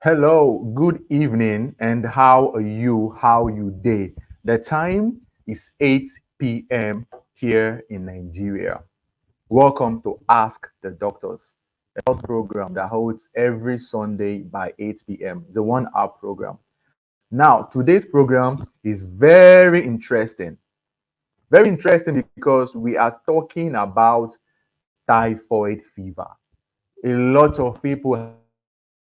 Hello, good evening, and how are you? How you day? The time is 8 p.m. here in Nigeria. Welcome to Ask the Doctors, a health program that holds every Sunday by 8 p.m. It's a 1 hour program. Now, today's program is very interesting. Very interesting because we are talking about typhoid fever. A lot of people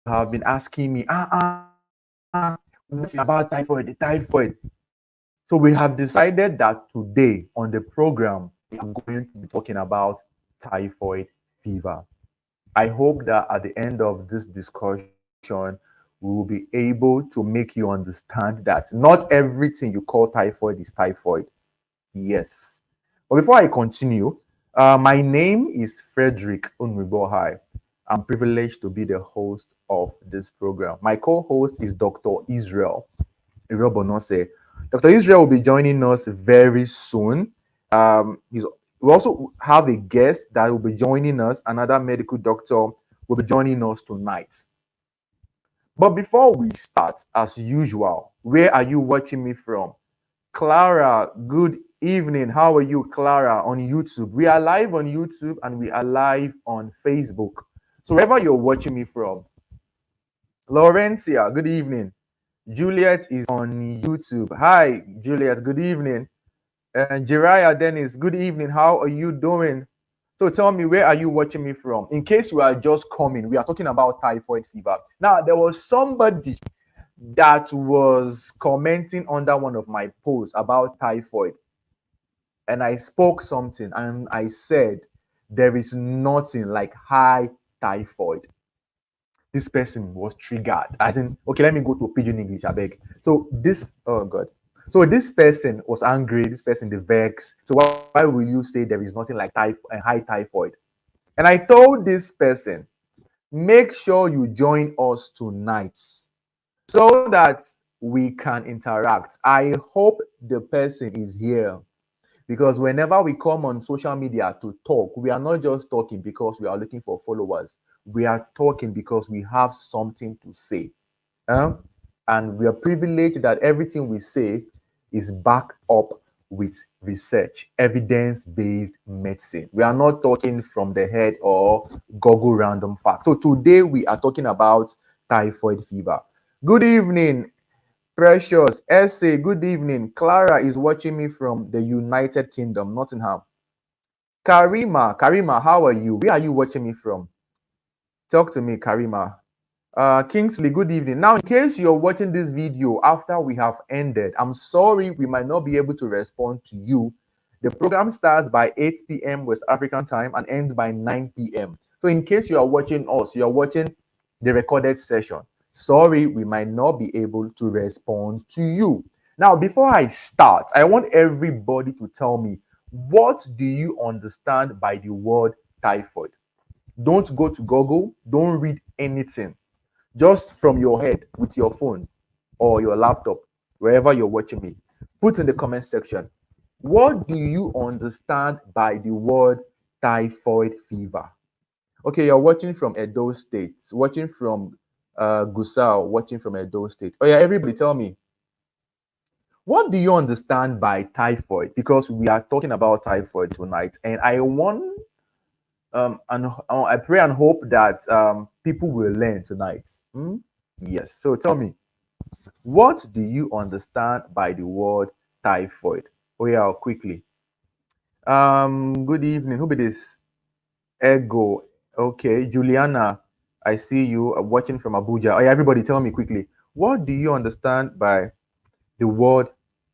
have been asking me, what about typhoid? The typhoid. So we have decided that today on the program, we are going to be talking about typhoid fever. I hope that at the end of this discussion, we will be able to make you understand that not everything you call typhoid is typhoid. Yes. But before I continue, my name is Frederick Unwibohai. I'm privileged to be the host of this program. My co-host is Dr. Israel Bonose. Dr. Israel will be joining us very soon. We also have a guest that will be joining us. Another medical doctor will be joining us tonight. But before we start, as usual, where are you watching me from? Clara, good evening. How are you, Clara, on YouTube? We are live on YouTube and we are live on Facebook. So wherever you're watching me from, Laurencia, good evening. Juliet is on YouTube. Hi, Juliet, good evening. And Jeriah Dennis, good evening. How are you doing? So tell me, where are you watching me from? In case you are just coming, we are talking about typhoid fever. Now, there was somebody that was commenting under one of my posts about typhoid, and I spoke something and I said there is nothing like high typhoid. This person was triggered, as in, okay, let me go to pidgin English, I beg. So this, oh God, so this person was angry, this person the vex. So why will you say there is nothing like high typhoid? And I told this person, make sure you join us tonight so that we can interact. I hope the person is here, because whenever we come on social media to talk, we are not just talking because we are looking for followers. We are talking because we have something to say. Um, and we are privileged that everything we say is backed up with research, evidence-based medicine. We are not talking from the head or Google random facts. So today we are talking about typhoid fever. Good evening, Precious. Essay, good evening. Clara is watching me from the United Kingdom, Nottingham. Karima, how are you? Where are you watching me from? Talk to me, Karima. Kingsley, good evening. Now, in case you're watching this video after we have ended, I'm sorry we might not be able to respond to you. The program starts by 8 p.m. West African time and ends by 9 p.m. So, in case you are watching us, you're watching the recorded session. Sorry, we might not be able to respond to you. Now, before I start, I want everybody to tell me, what do you understand by the word typhoid? Don't go to Google, don't read anything, just from your head with your phone or your laptop, wherever you're watching me. Put in the comment section, what do you understand by the word typhoid fever? Okay, you're watching from Edo State, watching from Gusau, watching from Edo State. Oh yeah, everybody tell me, what do you understand by typhoid? Because we are talking about typhoid tonight, and I want and I pray and hope that people will learn tonight. Hmm? Yes. So tell me, what do you understand by the word typhoid? Oh yeah, quickly. Good evening. Who be this? Ego. Okay, Juliana. I see you watching from Abuja. Oh yeah, everybody, tell me quickly. What do you understand by the word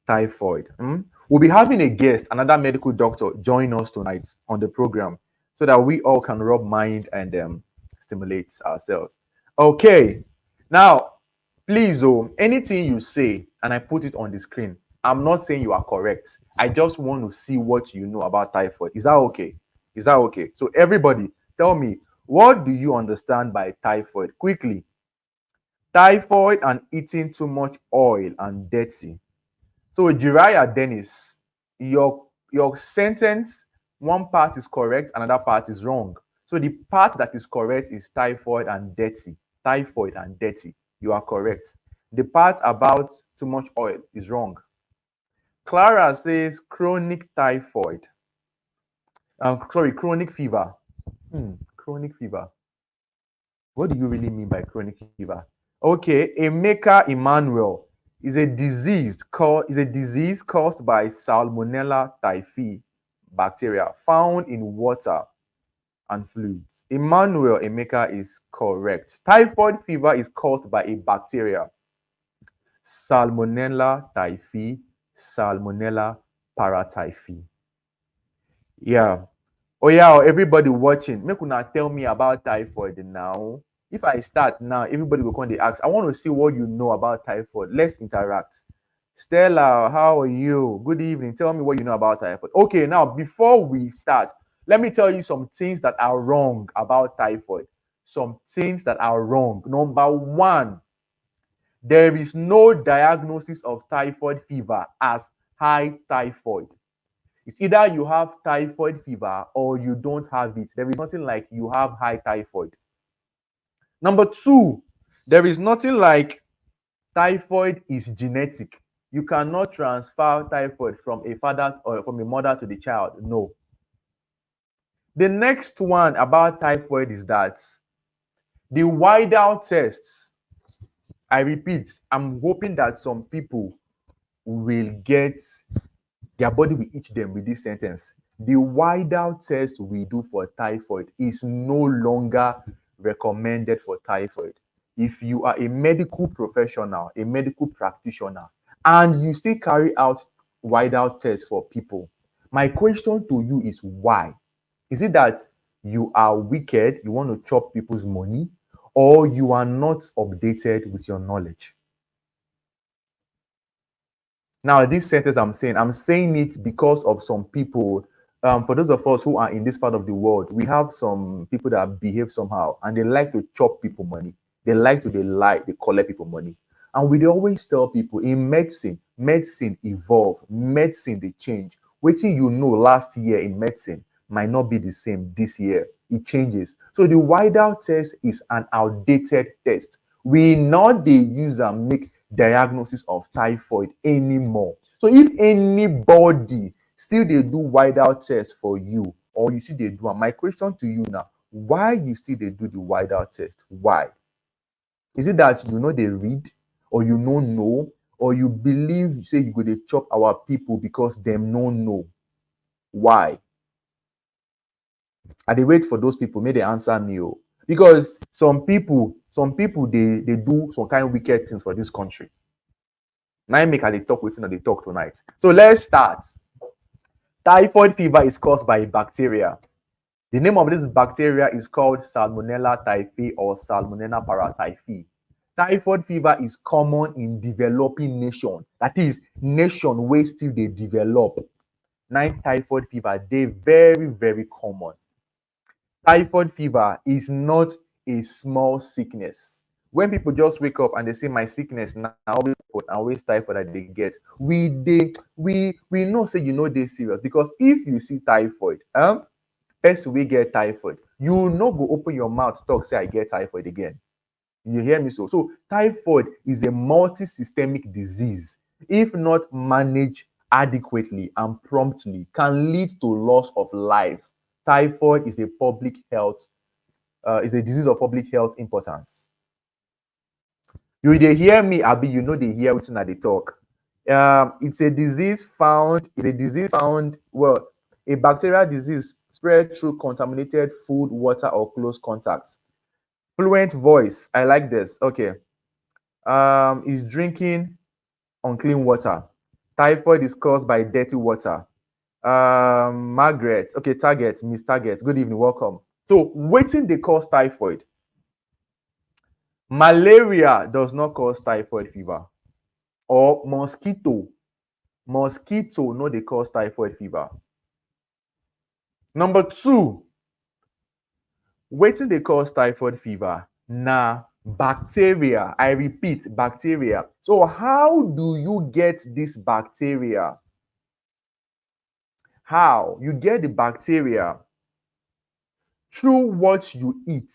typhoid? Hmm? We'll be having a guest, another medical doctor, join us tonight on the program so that we all can rub mind and stimulate ourselves. Okay, now, please, anything you say and I put it on the screen, I'm not saying you are correct. I just want to see what you know about typhoid. Is that okay? Is that okay? So, everybody, tell me, what do you understand by typhoid? Quickly. Typhoid and eating too much oil and dirty. So, Jeriah Dennis, your sentence, one part is correct, another part is wrong. So the part that is correct is typhoid and dirty. Typhoid and dirty. You are correct. The part about too much oil is wrong. Clara says chronic typhoid. Chronic fever. Chronic fever. What do you really mean by chronic fever? Okay, Emeka Emmanuel is a disease caused by Salmonella typhi bacteria found in water and fluids. Emmanuel Emeka is correct. Typhoid fever is caused by a bacteria. Salmonella typhi, Salmonella paratyphi. Yeah. Oh yeah, everybody watching, make una tell me about typhoid now. If I start now, everybody will come and ask. I want to see what you know about typhoid. Let's interact. Stella, how are you? Good evening. Tell me what you know about typhoid. Okay, now before we start, let me tell you some things that are wrong about typhoid. Some things that are wrong. Number one, there is no diagnosis of typhoid fever as high typhoid. It's either you have typhoid fever or you don't have it. There is nothing like you have high typhoid. Number two, there is nothing like typhoid is genetic. You cannot transfer typhoid from a father or from a mother to the child. No. The next one about typhoid is that the Widal tests, I repeat, I'm hoping that some people will get their body will itch them with this sentence. The Widal test we do for typhoid is no longer recommended for typhoid. If you are a medical professional, a medical practitioner, and you still carry out Widal tests for people, my question to you is why? Is it that you are wicked, you want to chop people's money, or you are not updated with your knowledge? Now, this sentence I'm saying it because of some people. For those of us who are in this part of the world, we have some people that behave somehow and they like to chop people money. They like to they lie, they collect people money. And we dey always tell people in medicine evolve, medicine they change. Wetin you know last year in medicine might not be the same this year. It changes. So the Widal test is an outdated test. We not dey use am make diagnosis of typhoid anymore. So if anybody still dey do Widal test for you or you still dey do am, my question to you now, why you still dey do the Widal test? Why? Is it that you know they read or you no know or you believe say you go dey chop our people because them no know? Why? I dey wait for those people, may they answer me. Oh. Because some people they do some kind of wicked things for this country. Now make I dey talk wetin I dey talk tonight. So let's start. Typhoid fever is caused by a bacteria. The name of this bacteria is called Salmonella typhi or Salmonella paratyphi. Typhoid fever is common in developing nation. That is, nation wey still dey develop. Now typhoid fever dey very, very common. Typhoid fever is not a small sickness. When people just wake up and they say my sickness now always typhoid that they get, we know say you know they serious, because if you see typhoid, person we get typhoid, you no go open your mouth talk say I get typhoid again. You hear me? So typhoid is a multi-systemic disease. If not managed adequately and promptly, can lead to loss of life. Typhoid is a public health, is a disease of public health importance. You dey hear me, abi you know they hear wetin I dey talk. It's a disease found, well, a bacterial disease spread through contaminated food, water, or close contacts. Fluent voice, I like this. Okay. Is drinking unclean water. Typhoid is caused by dirty water. Margaret, okay, Target, Miss Target, good evening, welcome. So, wetin dey cause typhoid? Malaria does not cause typhoid fever. Or mosquito no dey cause typhoid fever. Number two, wetin dey cause typhoid fever? Na bacteria. I repeat, bacteria. So how do you get this bacteria? How? You get the bacteria through what you eat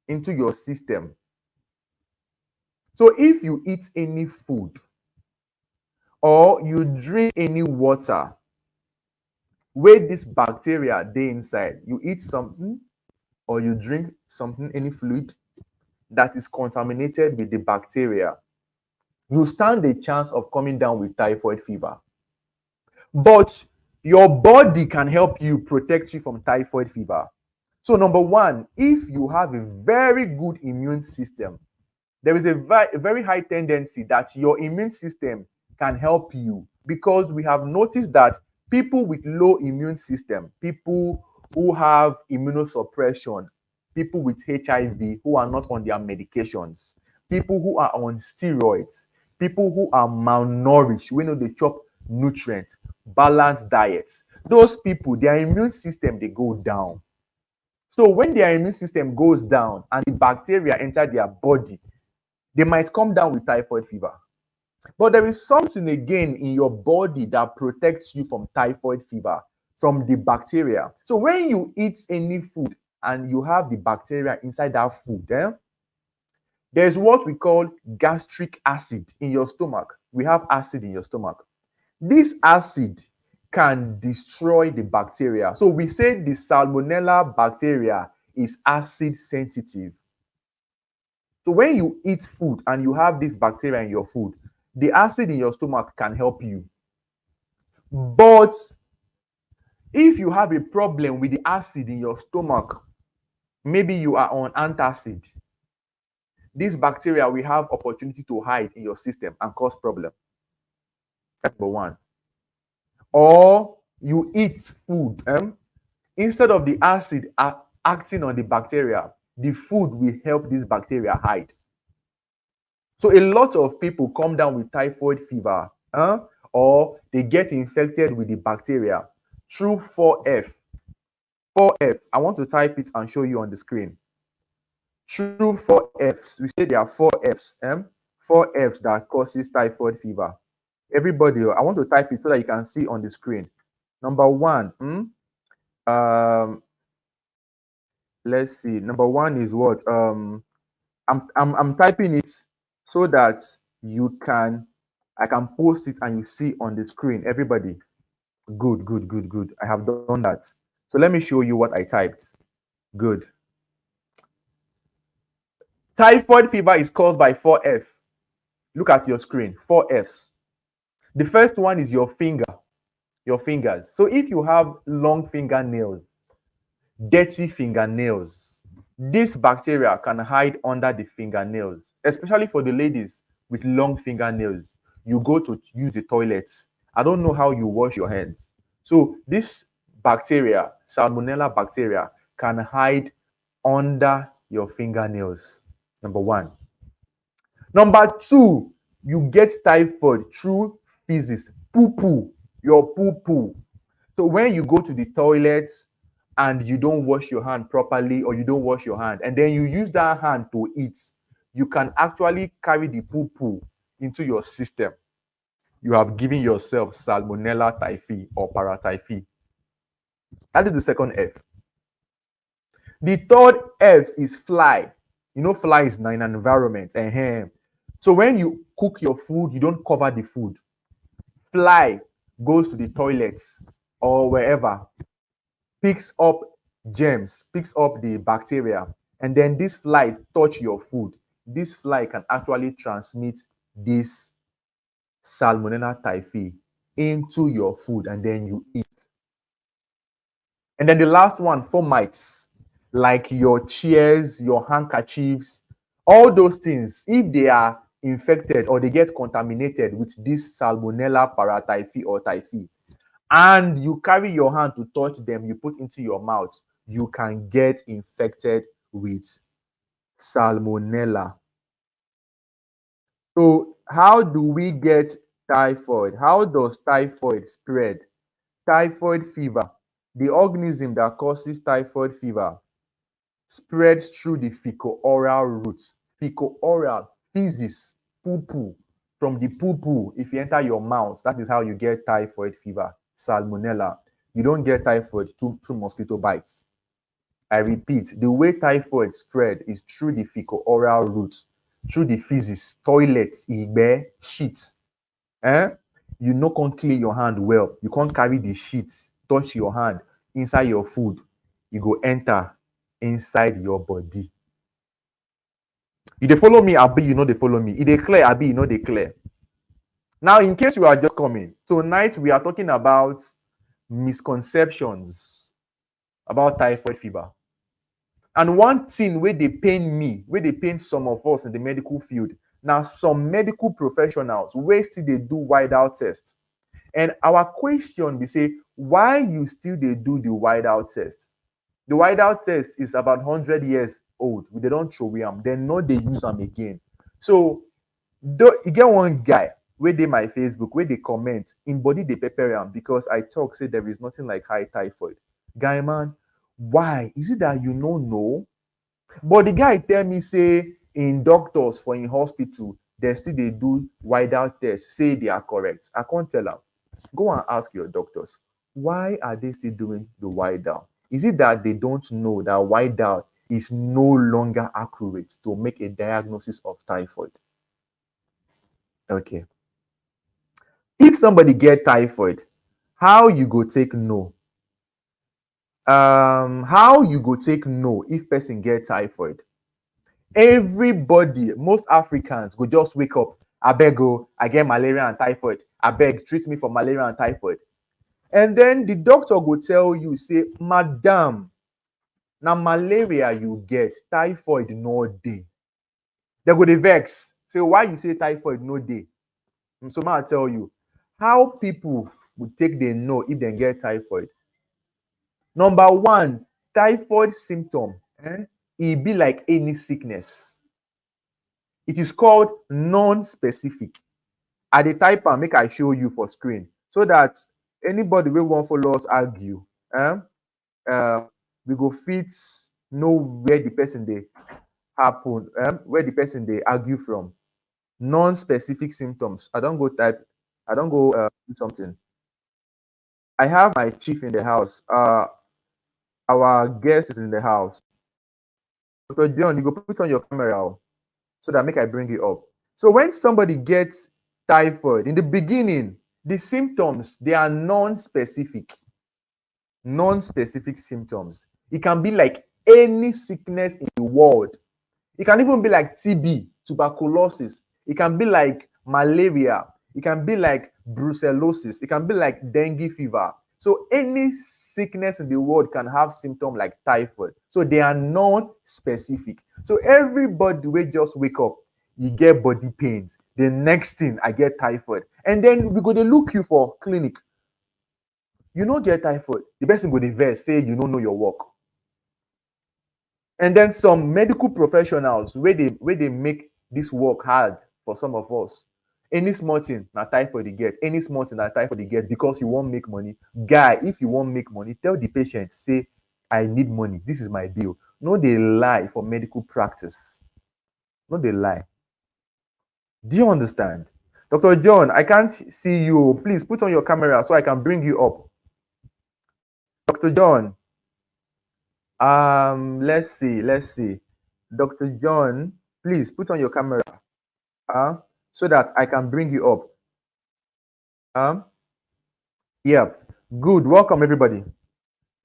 into your system. So if you eat any food or you drink any water where this bacteria dey inside, you eat something or you drink something, any fluid that is contaminated with the bacteria, you stand a chance of coming down with typhoid fever. But your body can help you protect you from typhoid fever. So number one, if you have a very good immune system, there is a very high tendency that your immune system can help you, because we have noticed that people with low immune system, people who have immunosuppression, people with HIV who are not on their medications, people who are on steroids, people who are malnourished, we know they chop nutrients, balanced diets, those people, their immune system, they go down. So when their immune system goes down and the bacteria enter their body, they might come down with typhoid fever. But there is something again in your body that protects you from typhoid fever, from the bacteria. So when you eat any food and you have the bacteria inside that food, there's what we call gastric acid in your stomach. We have acid in your stomach. This acid can destroy the bacteria. So we say the salmonella bacteria is acid sensitive. So when you eat food and you have this bacteria in your food, the acid in your stomach can help you. But if you have a problem with the acid in your stomach, maybe you are on antacid, this bacteria will have opportunity to hide in your system and cause problem. That's number one. Or you eat food, instead of the acid acting on the bacteria, the food will help this bacteria hide. So a lot of people come down with typhoid fever, or they get infected with the bacteria through 4F. 4F, I want to type it and show you on the screen. Through 4Fs, we say there are 4Fs, 4Fs that causes typhoid fever. Everybody, I want to type it so that you can see on the screen. Number one, let's see. Number one is what? I'm typing it so that I can post it and you see on the screen. Everybody, good. I have done that. So let me show you what I typed. Good. Typhoid fever is caused by 4F. Look at your screen, 4Fs. The first one is your fingers. So if you have long fingernails, dirty fingernails, this bacteria can hide under the fingernails, especially for the ladies with long fingernails. You go to use the toilet. I don't know how you wash your hands. So this bacteria, salmonella bacteria, can hide under your fingernails. Number one. Number two, you get typhoid through feces, poo-poo, your poo-poo. So when you go to the toilet and you don't wash your hand properly, or you don't wash your hand and then you use that hand to eat, you can actually carry the poo-poo into your system. You have given yourself salmonella typhi or paratyphi. That is the second F. The third F is fly. You know, fly is in an environment. So when you cook your food, you don't cover the food. Fly goes to the toilets or wherever, picks up germs, picks up the bacteria, and then this fly touch your food. This fly can actually transmit this salmonella typhi into your food, and then you eat. And then the last one, fomites, like your chairs, your handkerchiefs, all those things, if they are infected or they get contaminated with this salmonella paratyphi or typhi, and you carry your hand to touch them, you put into your mouth, you can get infected with salmonella. So how do we get typhoid? How does typhoid spread? Typhoid fever, the organism that causes typhoid fever, spreads through the fecal-oral route. Fecal-oral, feces, poo-poo. From the poo-poo, if you enter your mouth, that is how you get typhoid fever, salmonella. You don't get typhoid through mosquito bites. I repeat, the way typhoid spread is through the fecal-oral route. through the feces, toilet, igbe, shit. Eh? You no can't clean your hand well. You can't carry the shit, touch your hand inside your food. You go enter inside your body. You dey follow me, abi you know they follow me. It dey clear, abi you know they clear. Now, in case you are just coming, tonight we are talking about misconceptions about typhoid fever. And one thing where they pain me, where they pain some of us in the medical field, now some medical professionals where still they do wide out tests. And our question be say, why you still they do the wide out test? The wide out test is about 100 years old. They don't throw them, they know they use them again. So you get one guy where they my Facebook, where they comment in body they prepare him because I talk say there is nothing like high typhoid. Guy man, why? Is it that you don't know? But the guy tell me say in doctors for in hospital, they still they do wide out tests, say they are correct. I can't tell them. Go and ask your doctors. Why are they still doing the wide out? Is it that they don't know that wide out is no longer accurate to make a diagnosis of typhoid? Okay. If somebody get typhoid, how you go take no? How you go take no if person get typhoid? Everybody, most Africans go just wake up. I beg I get malaria and typhoid. I beg, treat me for malaria and typhoid. And then the doctor go tell you, say, madam, now malaria you get, typhoid no day. They go the vex. Say, why you say typhoid no day? So I tell you, how people would take the know if they get typhoid. Number one, typhoid symptom, it be like any sickness. It is called non-specific. At the type and make I show you for screen so that anybody will want follow us argue, we go fit know where the person they happen, where the person they argue from. Non-specific symptoms. I don't go type. I don't go do something. I have my chief in the house. Our guest is in the house. Dr. John, you go put on your camera so that make I bring it up. So when somebody gets typhoid, in the beginning, the symptoms, they are non-specific. Non-specific symptoms. It can be like any sickness in the world. It can even be like TB, tuberculosis. It can be like malaria. It can be like brucellosis. It can be like dengue fever. So any sickness in the world can have symptoms like typhoid. So they are non-specific. So everybody will just wake up, you get body pains. The next thing, I get typhoid. And then we go to look you for clinic. You don't get typhoid. The person go to verse, say you don't know your work. And then some medical professionals where they make this work hard for some of us. Any small thing, na typhoid you get. Any small thing, na typhoid you get because you won't make money. Guy, if you won't make money, tell the patient, say, I need money. This is my bill. No, they lie for medical practice. No, they lie. Do you understand? Dr. John, I can't see you. Please put on your camera so I can bring you up. Dr. John, let's see. Dr. John, please put on your camera so that I can bring you up. Yep. Good. Welcome, everybody.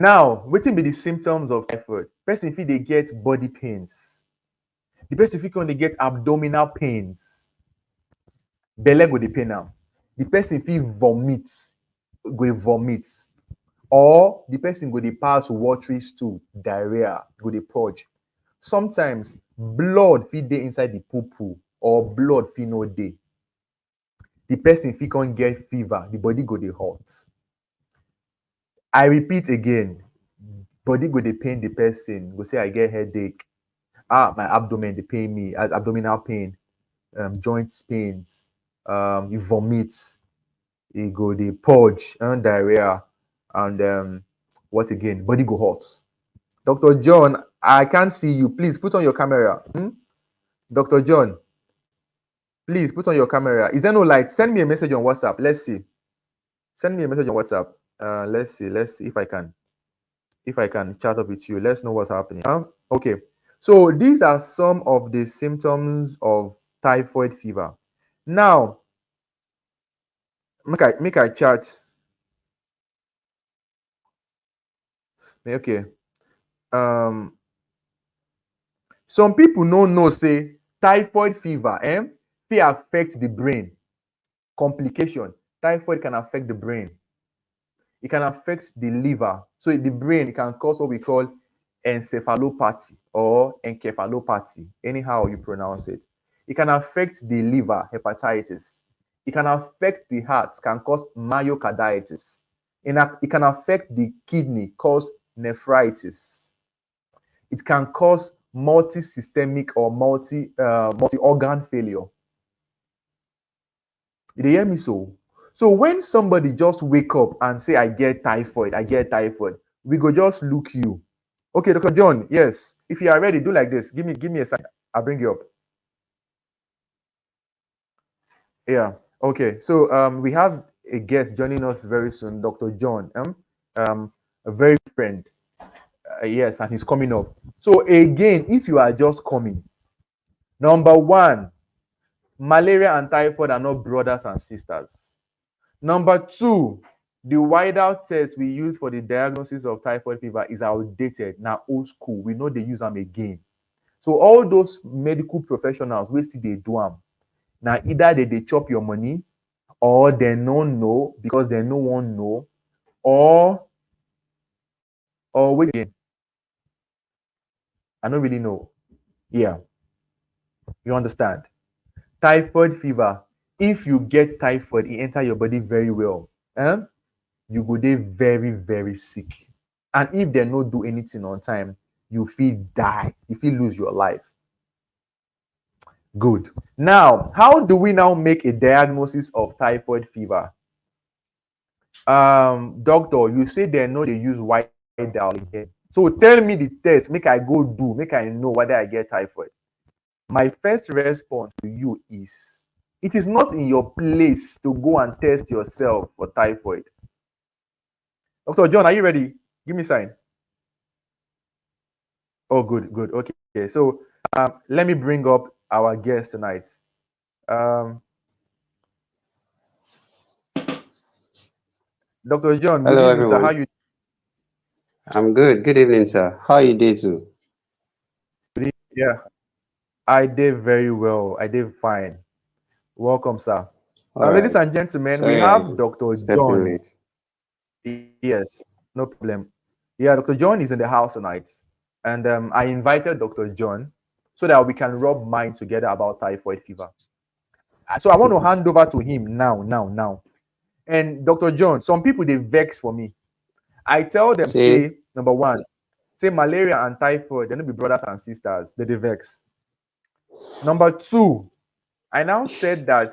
Now, what will be the symptoms of typhoid? Person if they get body pains. The person if they get abdominal pains. Belle go the pain now. The person if vomit, go vomit. Or the person go the pass watery stool, diarrhea, go the purge. Sometimes blood fit dey inside the poo or blood fit no dey. The person fit can't get fever, the body go dey hot. I repeat again, body go dey pain the person, go say I get headache. My abdomen dey pain me as abdominal pain, joint pains, you vomit, you go dey purge, diarrhea, and what again? Body go hot. Dr. John, I can't see you. Please put on your camera. Dr. John, please put on your camera. Is there no light? Send me a message on WhatsApp. Let's see. Send me a message on WhatsApp. Let's see if I can chat up with you. Let's know what's happening. Okay. So these are some of the symptoms of typhoid fever. Now, make I chat. Okay. Um, some people no know say typhoid fever fit affect the brain. Complication. Typhoid can affect the brain. It can affect the liver. So the brain, it can cause what we call encephalopathy or encephalopathy, anyhow you pronounce it. It can affect the liver, hepatitis. It can affect the heart, can cause myocarditis. It can affect the kidney, cause nephritis. It can cause multi-systemic or multi-organ failure. You dey hear me so? So when somebody just wake up and say, I get typhoid, we go just look you. Okay, Dr. John, yes. If you are ready, do like this. Give me a sign. I'll bring you up. Yeah. Okay. So we have a guest joining us very soon, Dr. John. A very good friend. Yes, and he's coming up. So again, if you are just coming, number one, malaria and typhoid are not brothers and sisters. Number two, the whiteout test we use for the diagnosis of typhoid fever is outdated. Now old school. We know they use them again. So all those medical professionals wey still dey do am, na either they chop your money, or they no know because they no wan know, or wait again. I don't really know. Yeah, you understand. Typhoid fever. If you get typhoid, it enter your body very well. You go dey very, very sick. And if they no do anything on time, you feel die. You feel lose your life. Good. Now, how do we now make a diagnosis of typhoid fever? Doctor, you say they know they use white dye again. So tell me the test, make I go do, make I know whether I get typhoid. My first response to you is, it is not in your place to go and test yourself for typhoid. Dr. John, are you ready? Give me a sign. Oh, good, good. Okay, so let me bring up our guest tonight. Dr. John, good Hello, evening, sir. How everyone. you I'm good. Good evening, sir. How are you doing too? doing? Yeah, I did very well. I did fine. Welcome, sir. All Ladies right. and gentlemen, we Sorry, I have Dr. stepped in John. late. Yes, no problem. Yeah, Dr. John is in the house tonight. And I invited Dr. John so that we can rub minds together about typhoid fever. So I want to hand over to him now. And Dr. John, some people they vex for me. I tell them, Say, say, number one, say malaria and typhoid, they're not be brothers and sisters, they vex. Number two, I now said that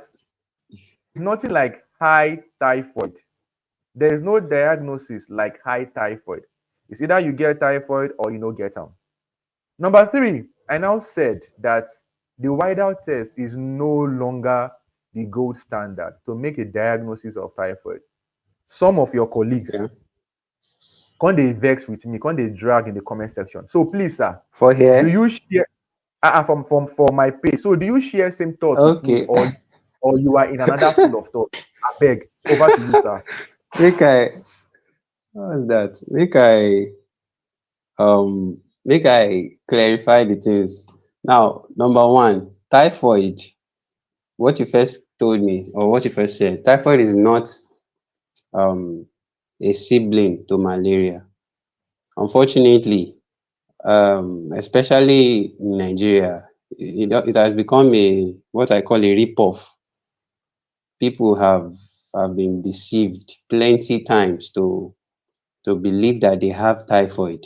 it's nothing like high typhoid. There is no diagnosis like high typhoid. It's either you get typhoid or you don't get them. Number three, I now said that the whiteout test is no longer the gold standard to make a diagnosis of typhoid. Some of your yeah. colleagues can they vex with me, can they drag in the comment section. So please, sir, For do here? you share from for my page? So do you share same thoughts with me, Okay. or you are in another school of thought? I beg, over to you, sir. Make I, what's that? Make I clarify the things. Now, number one, typhoid. What you first told me, or what you first said, typhoid is not um a sibling to malaria. Unfortunately, especially in Nigeria, it has become a what I call a rip-off. People have been deceived plenty times to believe that they have typhoid.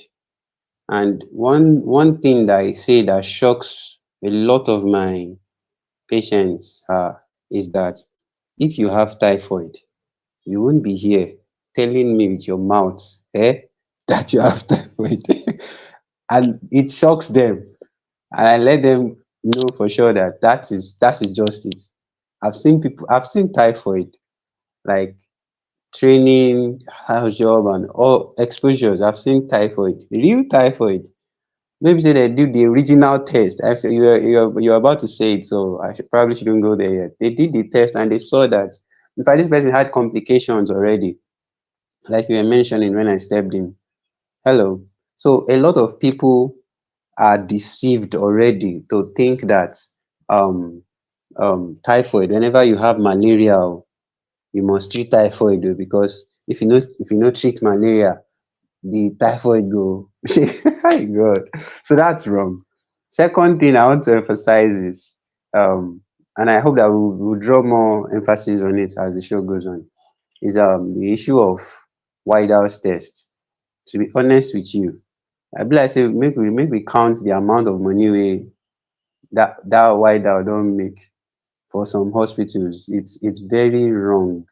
And one thing that I say that shocks a lot of my patients is that if you have typhoid, you won't be here telling me with your mouth that you have typhoid. And it shocks them. And I let them know for sure that that is just it. I've seen typhoid, like training, house job, and all exposures. I've seen typhoid, real typhoid. maybe say they do the original test. Actually, you're about to say it, so probably shouldn't go there yet. They did the test and they saw that, in fact, this person had complications already, like you were mentioning when I stepped in. Hello. So a lot of people are deceived already to think that um typhoid, whenever you have malaria, oh, you must treat typhoid, oh, because if you no treat malaria, the typhoid go. My God. So that's wrong. Second thing I want to emphasize is, and I hope that we'll draw more emphasis on it as the show goes on, is the issue of White House test. To be honest with you, I be like say make we count the amount of money that White House don't make for some hospitals. It's very wrong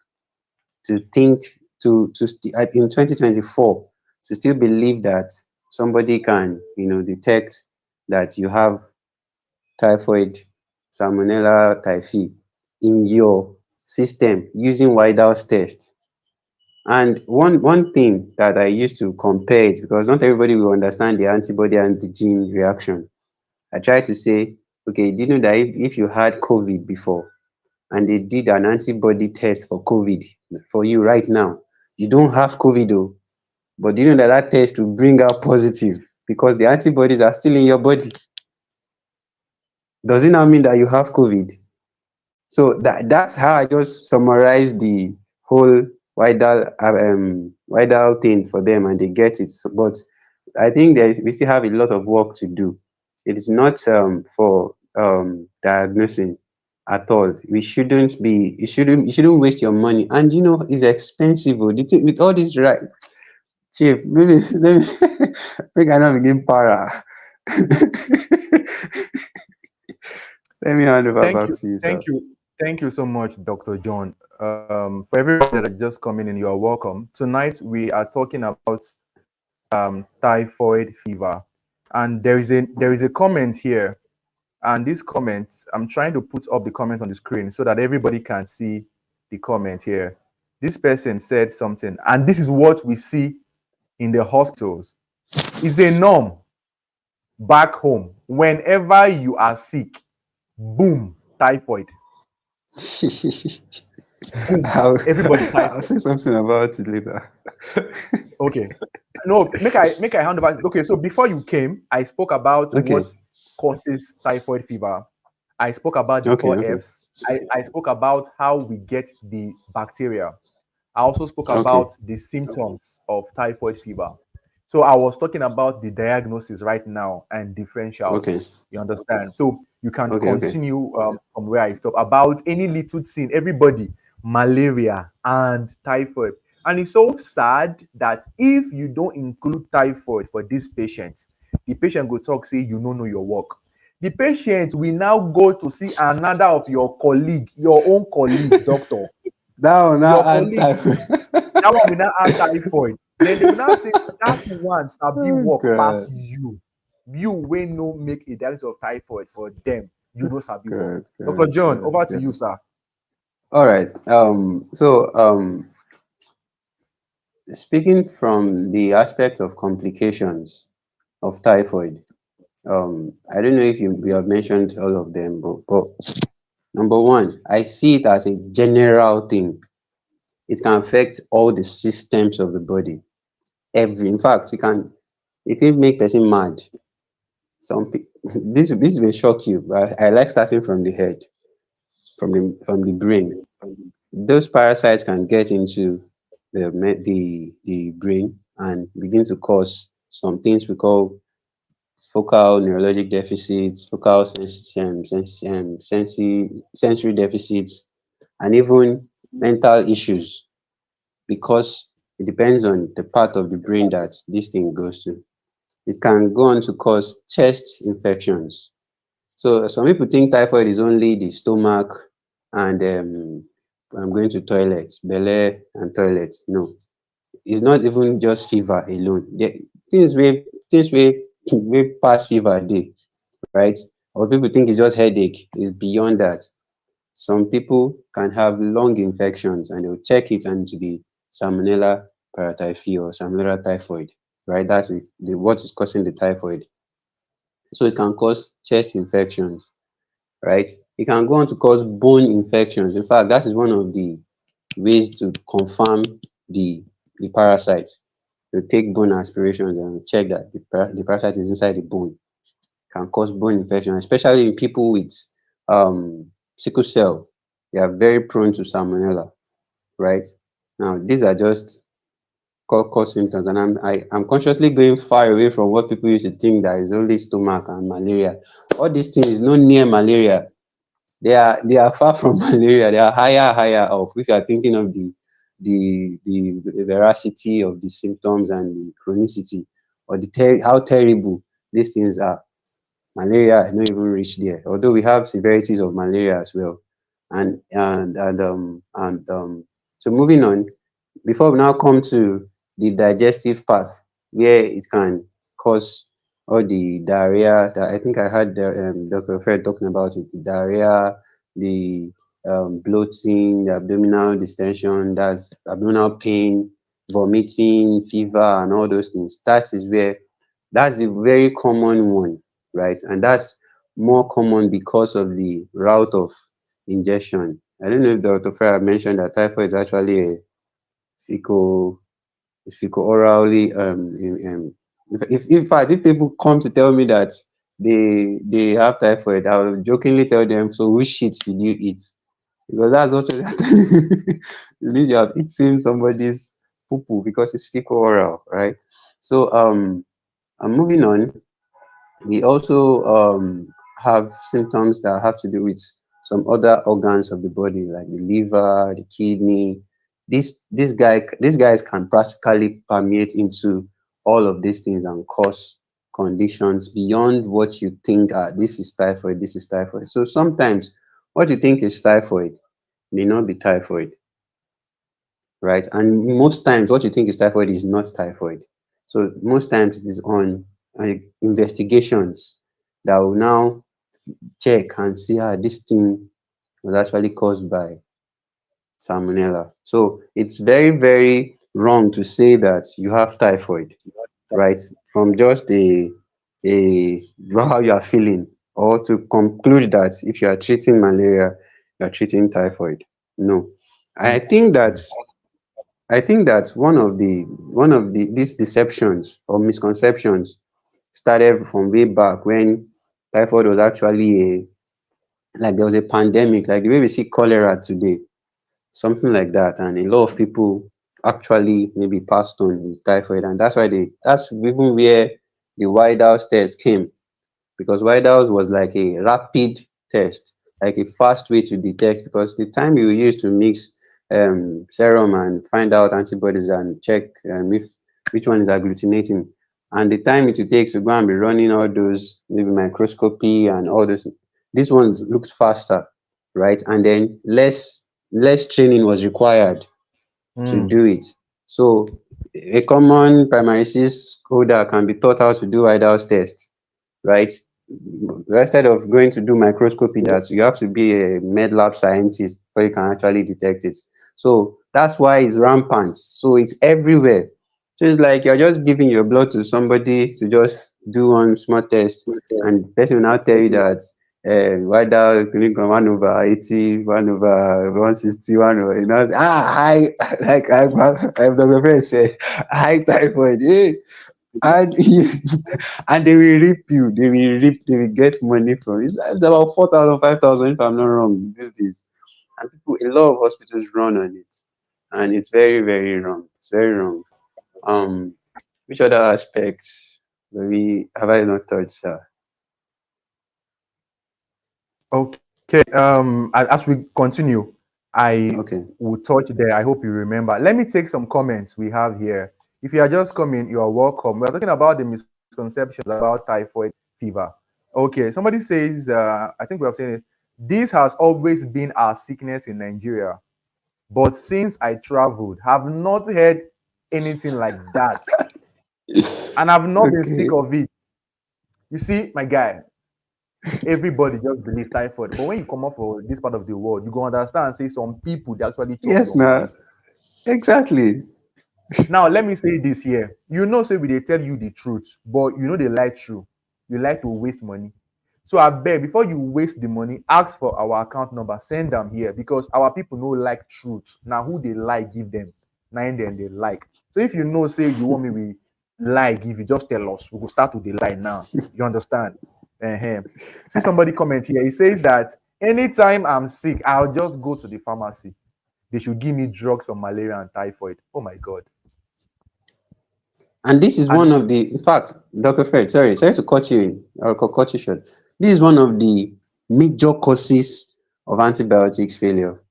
to think in 2024 to still believe that somebody can, detect that you have typhoid, salmonella typhi in your system using White House test. And one thing that I used to compare it, because not everybody will understand the antibody antigen reaction. I try to say, okay, do you know that if you had COVID before and they did an antibody test for COVID for you right now, you don't have COVID though, but do you know that that test will bring out positive because the antibodies are still in your body? Does it now mean that you have COVID? So that's how I just summarize the whole wider thing for them, and they get it. So, but I think we still have a lot of work to do. It is not for diagnosing at all. You shouldn't waste your money, and it's expensive. Oh, with all this, right, chief, maybe let me make I not begin para. Let me hand over Thank back you, to you, sir. thank you, thank you so much, Dr. John. For everybody that are just coming in, you are welcome. Tonight we are talking about typhoid fever, and there is a comment here, and this comment, I'm trying to put up the comment on the screen so that everybody can see the comment here. This person said something, and this is what we see in the hospitals. It's a norm back home. Whenever you are sick, boom, typhoid. Boom, I'll, everybody I'll typhoid. say something about it later. Okay. No, make I hand over. Okay, so before you came, I spoke about Okay, what causes typhoid fever. I spoke about the okay, four okay, F's. I spoke about how we get the bacteria. I also spoke okay, about the symptoms of typhoid fever. So I was talking about the diagnosis right now and differentials. okay, You understand? So you can okay, okay. continue from where I stopped about any little thing. Everybody, malaria and typhoid. And it's so sad that if you don't include typhoid for these patients, the patient go talk, say you don't know your work. The patient will now go to see another of your colleague, your own colleague, doctor, That one your now add colleague. time. That one will now have typhoid. Then they will now say that one sabi Oh work pass God, you. You will no make a diagnosis of typhoid for them. You know sabi work. God, Dr. God, John, God, over to you, God. sir. All right. Speaking from the aspect of complications of typhoid, I don't know if we have mentioned all of them, but number one, I see it as a general thing. It can affect all the systems of the body. In fact, it can make person mad. This will shock you, but I like starting from the head, from the brain. Those parasites can get into the brain and begin to cause some things we call focal neurologic deficits, focal sensory deficits, and even mental issues, because it depends on the part of the brain that this thing goes to. It can go on to cause chest infections. So some people think typhoid is only the stomach and I'm going to toilet, belle and toilet. No, it's not even just fever alone. Things wey pass fever dey, right? Or people think it's just headache. It's beyond that. Some people can have lung infections and they'll check it and to be salmonella paratyphi or salmonella typhoid, right? That's what is causing the typhoid. So it can cause chest infections, right? It can go on to cause bone infections. In fact, that is one of the ways to confirm the the parasites. You take bone aspirations and check that the parasite is inside the bone. Can cause bone infection, especially in people with sickle cell. They are very prone to salmonella, right? Now, these are just core symptoms, and I'm consciously going far away from what people used to think that is only stomach and malaria. All these things is not near malaria. They are far from malaria. They are higher up. If you are thinking of the veracity of the symptoms and the chronicity, or how terrible these things are, malaria has not even reached there. Although we have severities of malaria as well. And so moving on, before we now come to the digestive path, where it can cause all the diarrhea that I think I heard Dr. Fred talking about it, the diarrhea, the bloating, the abdominal distension, that's abdominal pain, vomiting, fever, and all those things. That's a very common one, right? And that's more common because of the route of ingestion. I don't know if Dr. Fred mentioned that typhoid is actually a fecal fecal orally in fact, if people come to tell me that they have typhoid, I will jokingly tell them, so which shit did you eat? Because that's what it means, you have eaten somebody's poo poo, because it's fecal oral, right? So I'm moving on. We also have symptoms that have to do with some other organs of the body, like the liver, the kidney. These guys can practically permeate into all of these things and cause conditions beyond what you think. This is typhoid. This is typhoid. So sometimes what you think is typhoid may not be typhoid, right? And most times what you think is typhoid is not typhoid. So most times it is on investigations that will now check and see how this thing was actually caused by salmonella. So it's very, very wrong to say that you have typhoid, right? From just a how you are feeling, or to conclude that if you are treating malaria, you are treating typhoid. No. I think that one of the these deceptions or misconceptions started from way back when typhoid was actually like there was a pandemic, like the way we see cholera today, something like that, and a lot of people actually maybe passed on with typhoid, and that's even where the White House test came, because White House was like a rapid test, like a fast way to detect, because the time you use to mix serum and find out antibodies and check if which one is agglutinating, and the time it will take to go and be running all those maybe microscopy and all those, this one looks faster, right? And then less training was required to Mm. do it. So a common primary six holder can be taught how to do White House test, right? Instead of going to do microscopy, that you have to be a med lab scientist before you can actually detect it. So that's why it's rampant. So it's everywhere. So it's like you're just giving your blood to somebody to just do one small test, and the person will now tell you that whether clinic on 1/80, 1/160, you know, high, like I'm the friend said, high typhoid. Hey, and and they will rip you, they will get money from it. It's about 4,000, 5,000, if I'm not wrong, these days. And people, a lot of hospitals run on it, and it's very, very wrong. It's very wrong. um which other aspects maybe have I not touched, sir? Okay. As we continue, I Okay. will touch there. I hope you remember. Let me take some comments we have here. If you are just coming, you are welcome. We're talking about the misconceptions about typhoid fever. Okay. Somebody says, I think we have seen it. This has always been our sickness in Nigeria, but since I traveled, have not heard anything like that, and I've not been sick Okay. of it. You see, my guy, everybody just believe typhoid. But when you come up for this part of the world, you go understand and say some people they actually chop Yes, your now, money. exactly. Now let me say this here. You know, say we they tell you the truth, but you know they lie true. You like to waste money. So I beg, before you waste the money, ask for our account number, send them here because our people no like truth. Now who they like, give them. Nine then they like. So if you know, say you want me we lie, give you just tell us. We will start with the lie now. You understand? See somebody comment here. He says that anytime I'm sick, I'll just go to the pharmacy. They should give me drugs for malaria and typhoid. Oh my god. And this is one And of the, in fact, Dr. Fred, sorry to cut you in, or cut you short. This is one of the major causes of antibiotics failure.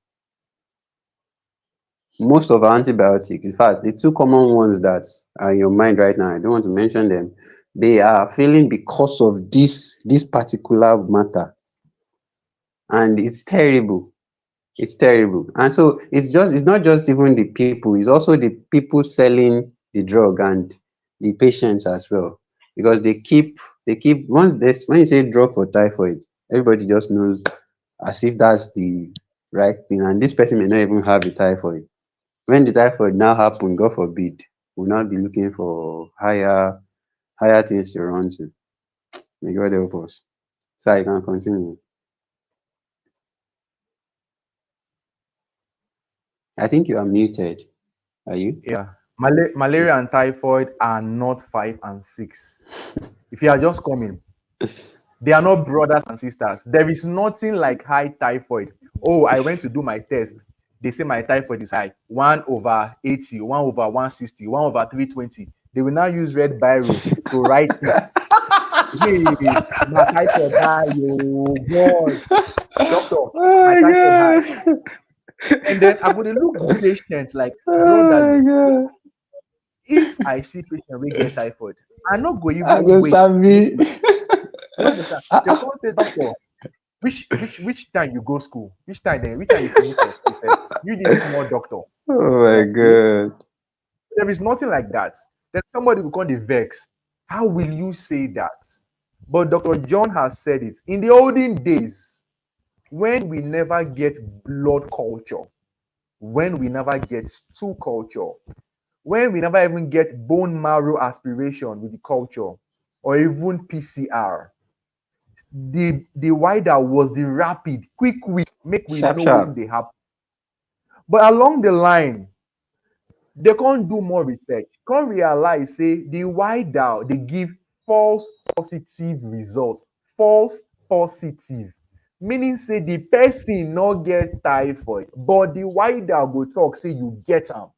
Most of our antibiotics, in fact, the two common ones that are in your mind right now, I don't want to mention them, they are failing because of this particular matter. And it's terrible. It's terrible. And so it's not just even the people, it's also the people selling the drug and the patients as well. Because they keep once this when you say drug for typhoid, everybody just knows as if that's the right thing. And this person may not even have the typhoid. When the typhoid now happen, God forbid, we'll not be looking for higher things to run to. May God help us. So I can continue. I think you are muted. Are you? yeah, malaria and typhoid are not 5 and 6. If you are just coming, they are not brothers and sisters. There is nothing like high typhoid. Oh, I went to do my test. They say my typhoid is high. 1/80, 1/160, 1/320. They will now use red biro to write it. Hey, my typhoid high, oh God. Doctor, my Oh my typhoid high. god! And then I go to look the patient like Oh brotherly. my god! If I see patient will get typhoid, I not go I even go wait. Make sabi. my, you understand? Ah, They ah. can't say, doctor, which time you go school? Which time you finish for school? Sef? You this small doctor. Oh my Eh? god! There is nothing like that. Then somebody will call the vex. How will you say that? But Dr. John has said it. In the olden days, when we never get blood culture, when we never get stool culture, when we never even get bone marrow aspiration with the culture, or even PCR, the wider was the rapid, quick, make we Sharp know waiting sharp. they happen. But along the line, they can't do more research, can't realize say the wider they give false positive result, false positive, meaning say the person not get typhoid, but the wider go talk say you get am,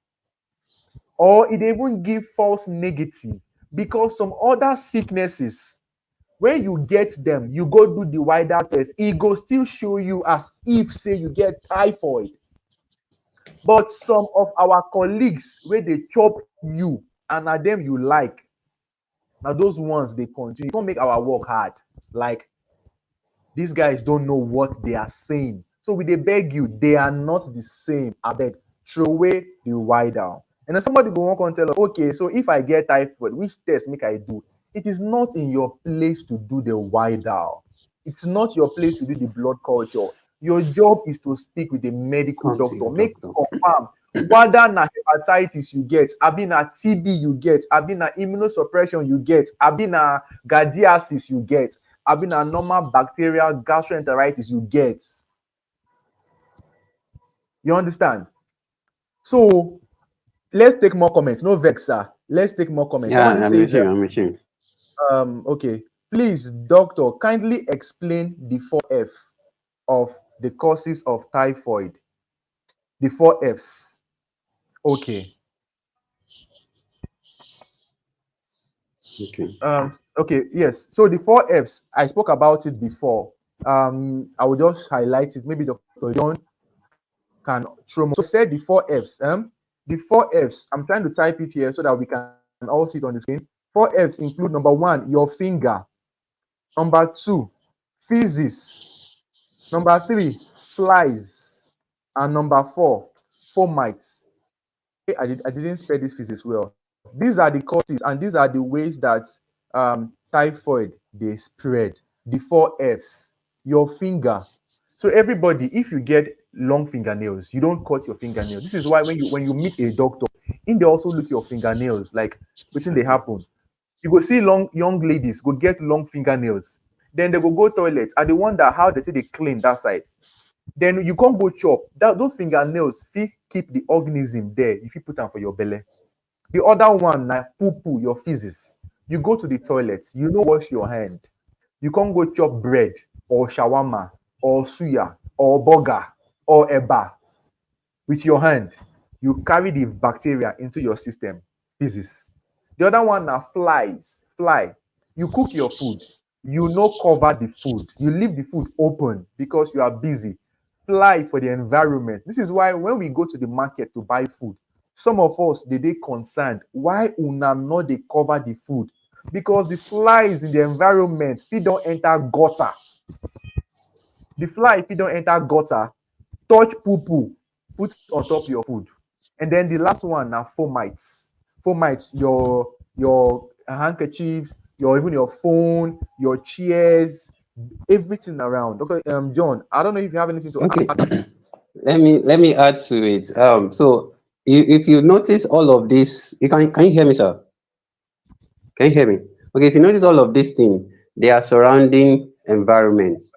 or it even give false negative because some other sicknesses when you get them, you go do the wider test, it go still show you as if say you get typhoid. But some of our colleagues where they chop you and na them you like, now those ones they continue. Don't make our work hard. Like these guys don't know what they are saying. So we they beg you, they are not the same. I beg, throw away the wide down. And then somebody go on and tell us, okay, so if I get typhoid, which test make I do? It is not in your place to do the wide down. It's not your place to do the blood culture. Your job is to speak with a medical Come to doctor. your Make doctor. confirm whether na hepatitis you get, abi na TB you get, abi na immunosuppression you get, abi na gardiasis you get, abi na normal bacterial gastroenteritis you get. You understand? So let's take more comments. No vex, sir. Let's take more comments. Yeah, Somebody I'm with says, you. I'm with you. okay, please, doctor, kindly explain the 4F of the causes of typhoid. The 4Fs. Okay. Okay. Okay, yes. So the 4Fs, I spoke about it before. I will just highlight it. Maybe Dr. John can throw more. So said the 4Fs. The 4Fs, I'm trying to type it here so that we can all see it on the screen. 4Fs include number one, your finger. Number two, feces. Number three, flies. And number four, fomites. I didn't spell this physics well. These are the causes and these are the ways that typhoid they spread. The 4Fs, your finger. So everybody, if you get long fingernails, you don't cut your fingernails. This is why when you meet a doctor, in they also look your fingernails, like within they Exactly. happen. You go see long young ladies go get long fingernails. Then they go toilet. And they wonder how they clean that side. Then you can't go chop. Those fingernails fit keep the organism there if you put them for your belly. The other one na poo poo, your physics. You go to the toilet, you no wash your hand. You can't go chop bread or shawarma or suya or burger or eba with your hand. You carry the bacteria into your system. Physics. The other one na flies. Fly. You cook your food. You no cover the food. You leave the food open because you are busy. Fly for the environment. This is why when we go to the market to buy food, some of us they concerned why una no dey cover the food, because the flies in the environment fit don enter gutter. The fly fit don enter gutter, touch poo poo, put on top your food. And then the last one na fomites. Fomites, your handkerchiefs, your even your phone, your chairs, everything around. Okay, John, I don't know if you have anything to Okay, add. let me add to it. So if you notice all of this, can you hear me, sir? Can you hear me? Okay, if you notice all of these things, they are surrounding environments.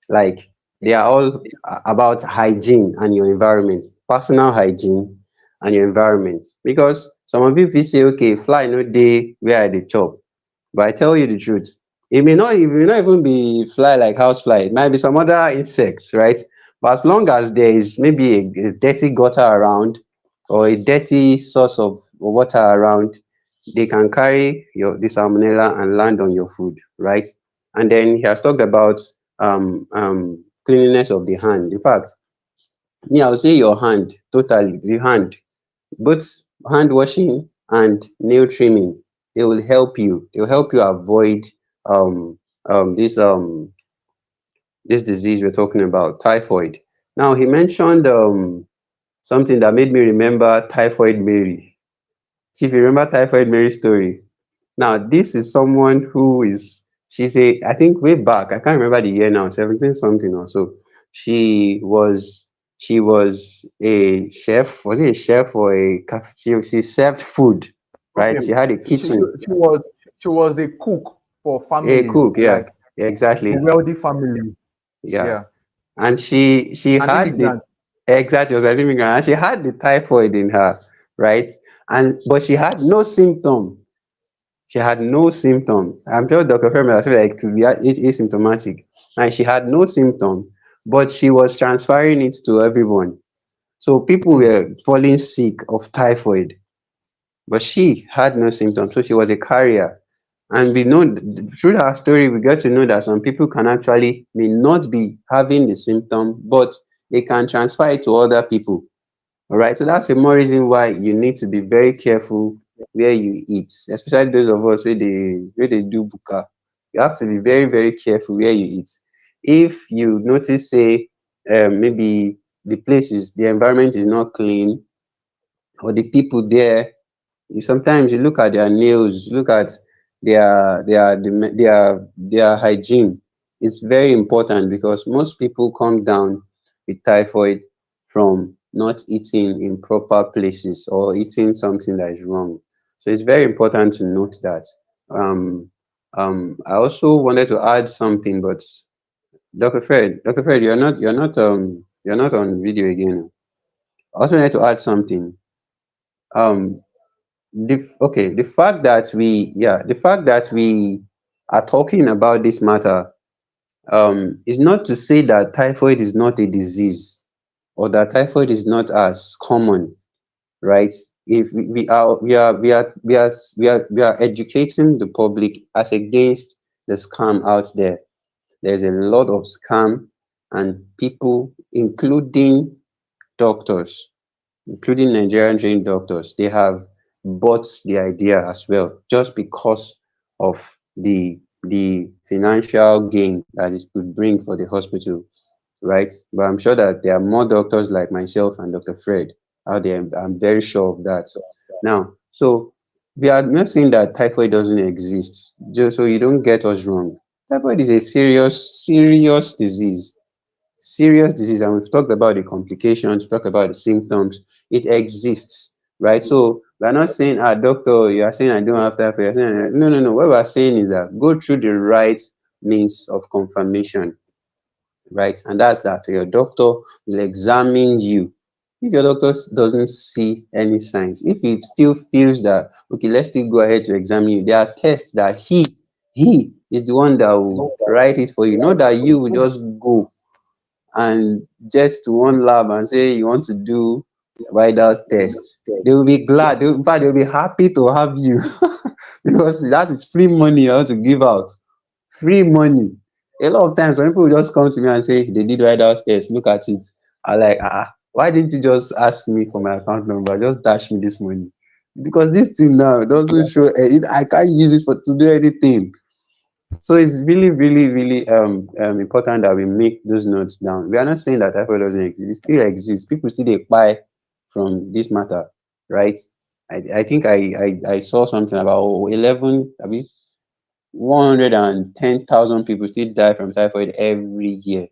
Like they are all about hygiene and your environment, personal hygiene and your environment. Because some of you fit say, okay, fly no dey where I dey chop. But I tell you the truth, it may not even be fly like house fly. It might be some other insects, right? But as long as there is maybe a dirty gutter around or a dirty source of water around, they can carry your the salmonella and land on your food, right? And then he has talked about cleanliness of the hand. In fact, me, I would say your hand, totally, the hand, both hand washing and nail trimming, they will help you. They will help you avoid um um this um this disease we're talking about, typhoid. Now he mentioned something that made me remember Typhoid Mary. Chief, you remember Typhoid Mary story? Now, this is someone who is, she's I think way back, I can't remember the year now, 17 something or so. She was, she was a chef, was it a chef or she served food, Okay, right? She had a kitchen, she was a cook for a families cook, yeah, like exactly, wealthy families. yeah. Yeah, And she an had the, immigrant. exactly, was an immigrant, and she had the typhoid in her, right? And, but she had no symptom. She had no symptom. I'm sure Dr. Fermi was like asymptomatic, and she had no symptom, but she was transferring it to everyone. So people Hmm. were falling sick of typhoid, but she had no symptom, so she was a carrier. And we know through her story, we get to know that some people can actually may not be having the symptom, but they can transfer it to other people. All right, so that's the more reason why you need to be very careful where you eat, especially those of us where they do buka. You have to be very, very careful where you eat. If you notice, say, maybe the environment is not clean, or the people there, sometimes you look at their nails, look at their hygiene. It's very important because most people come down with typhoid from not eating in proper places or eating something that is wrong. So it's very important to note that. Um, I also wanted to add something, but Dr. Fred, you're not on video again. I also wanted to add something. Um, the fact that we are talking about this matter is not to say that typhoid is not a disease or that typhoid is not as common, right? If we are educating the public as against the scam out there. There's a lot of scam, and people, including Nigerian trained doctors, they have bought the idea as well, just because of the financial gain that it could bring for the hospital, right? But I'm sure that there are more doctors like myself and Dr. Fred out there. I'm very sure of that. Now, so we are not saying that typhoid doesn't exist, just so you don't get us wrong. Typhoid is a serious, serious disease, and we've talked about the complications, we've talked about the symptoms. It exists, right? So We're not saying, doctor, you are saying I don't have typhoid. You're saying, no, no, no. What we're saying is that go through the right means of confirmation, right? And that's that your doctor will examine you. If your doctor doesn't see any signs, if he still feels that, okay, let's still go ahead to examine you, there are tests that he is the one that will write it for you, not that you will just go and just to one lab and say you want to do vital tests. They will be glad. In fact, they'll be happy to have you because that is free money you want to give out. Free money. A lot of times when people just come to me and say they did vital tests, look at it. I like, why didn't you just ask me for my account number? Just dash me this money. Because this thing now doesn't show. I can't use it for to do anything. So it's really, really, really important that we make those notes down. We are not saying that typhoid doesn't exist. It still exists. People still dey kpai from this matter, right? I think I saw something about 11, I mean, 110,000 people still die from typhoid every year,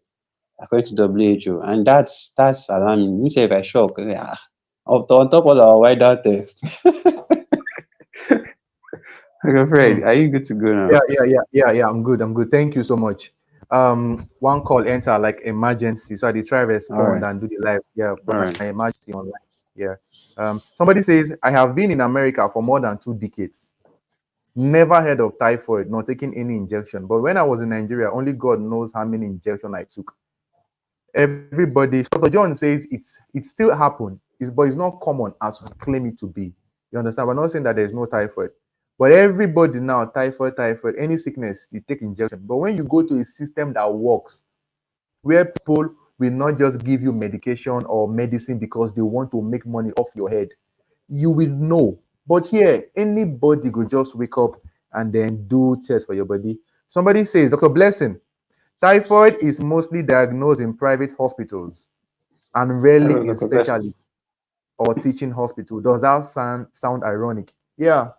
according to WHO. And that's alarming. Me say if I shock, on top of our wider test. Okay, Fred, Hmm. are you good to go now? Yeah. I'm good. I'm good. Thank you so much. One call enter like emergency, so I did try All respond right, and do the live. Yeah, all but my right. emergency online. Yeah. Somebody says I have been in America for more than 2 decades. Never heard of typhoid, not taking any injection. But when I was in Nigeria, only God knows how many injections I took. Everybody, Dr. John says it still happened, but it's not common as we claim it to be. You understand? We're not saying that there's no typhoid, but everybody now, typhoid, any sickness, you take injection. But when you go to a system that works, where people will not just give you medication or medicine because they want to make money off your head, you will know. But here, anybody could just wake up and then do tests for your body. Somebody says, Dr. Blessing, typhoid is mostly diagnosed in private hospitals and Hello, rarely in Dr. Bless. specialty or teaching hospital. Does that sound ironic? Yeah,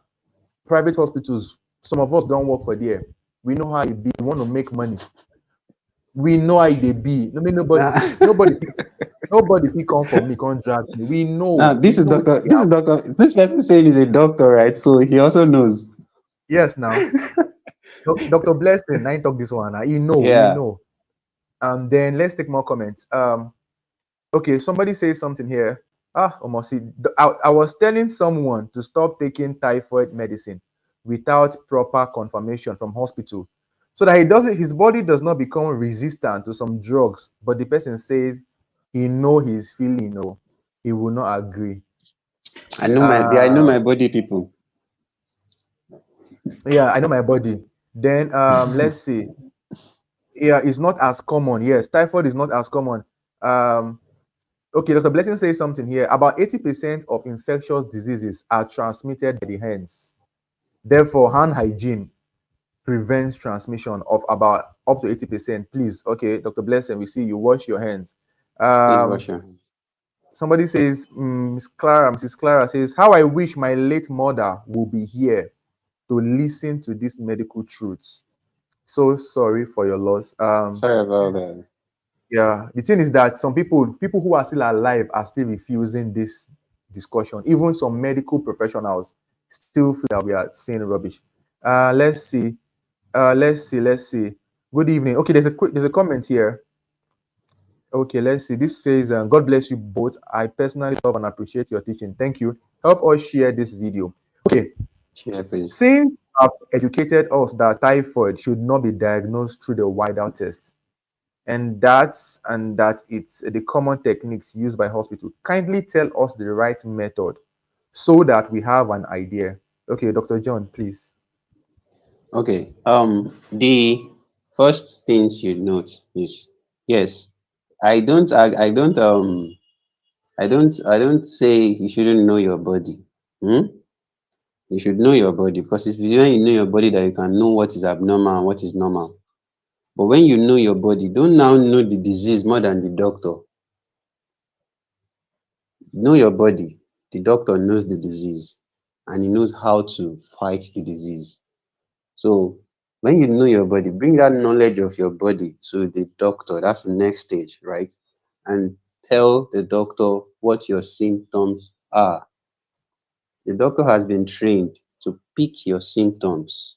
private hospitals, some of us don't work for there. We know how it be. We want to make money. We know how they be. I mean, Now, nobody fit come for me, can't drag me. We now know. We this is know what Doctor. we This have. is Doctor. This person saying he's a doctor, right? So he also knows. Yes, now. Dr. Blessing, I ain't talk this one. He know, he Yeah. know. Then let's take more comments. Okay, somebody says something here. Almost. I was telling someone to stop taking typhoid medicine without proper confirmation from hospital, so that his body does not become resistant to some drugs. But the person says he know he's feeling, he will not agree. I know Uh, my body people. yeah, I know my body. Then let's see. Yeah, it's not as common. Yes, typhoid is not as common. Um, Okay, Dr. Blessing says something here. About 80% of infectious diseases are transmitted by the hands. Therefore, hand hygiene prevents transmission of about up to 80%. Please, okay, Dr. Blessing, we see you wash your hands. Please Um, wash your hands. Somebody says, Mrs. Clara says, how I wish my late mother would be here to listen to these medical truths. So sorry for your loss. Sorry about that. Yeah, the thing is that some people who are still alive are still refusing this discussion. Even some medical professionals still feel that we are saying rubbish. Let's see. Let's see. Good evening. Okay, there's a comment here. Okay, let's see. This says, God bless you both. I personally love and appreciate your teaching. Thank you. Help us share this video. Okay, Share, please. since you have educated us that typhoid should not be diagnosed through the wider tests, and that it's the common techniques used by hospital. Kindly tell us the right method so that we have an idea. Okay, Dr. John, please. Okay. The first things you note is yes. I don't say you shouldn't know your body. Hmm? You should know your body because it's when you know your body that you can know what is abnormal and what is normal. But when you know your body, don't now know the disease more than the doctor. Know your body. The doctor knows the disease and he knows how to fight the disease. So when you know your body, bring that knowledge of your body to the doctor. That's the next stage, right? And tell the doctor what your symptoms are. The doctor has been trained to pick your symptoms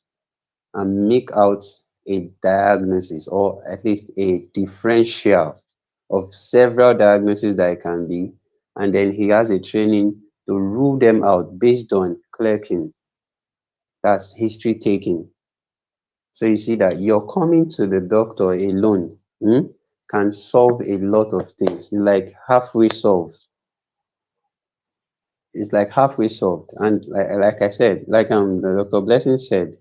and make out a diagnosis, or at least a differential of several diagnoses that it can be, and then he has a training to rule them out based on clerking. That's history taking. So you see that you're coming to the doctor alone, can solve a lot of things. Like halfway solved. It's like halfway solved. And like I said, like Dr. Blessing said,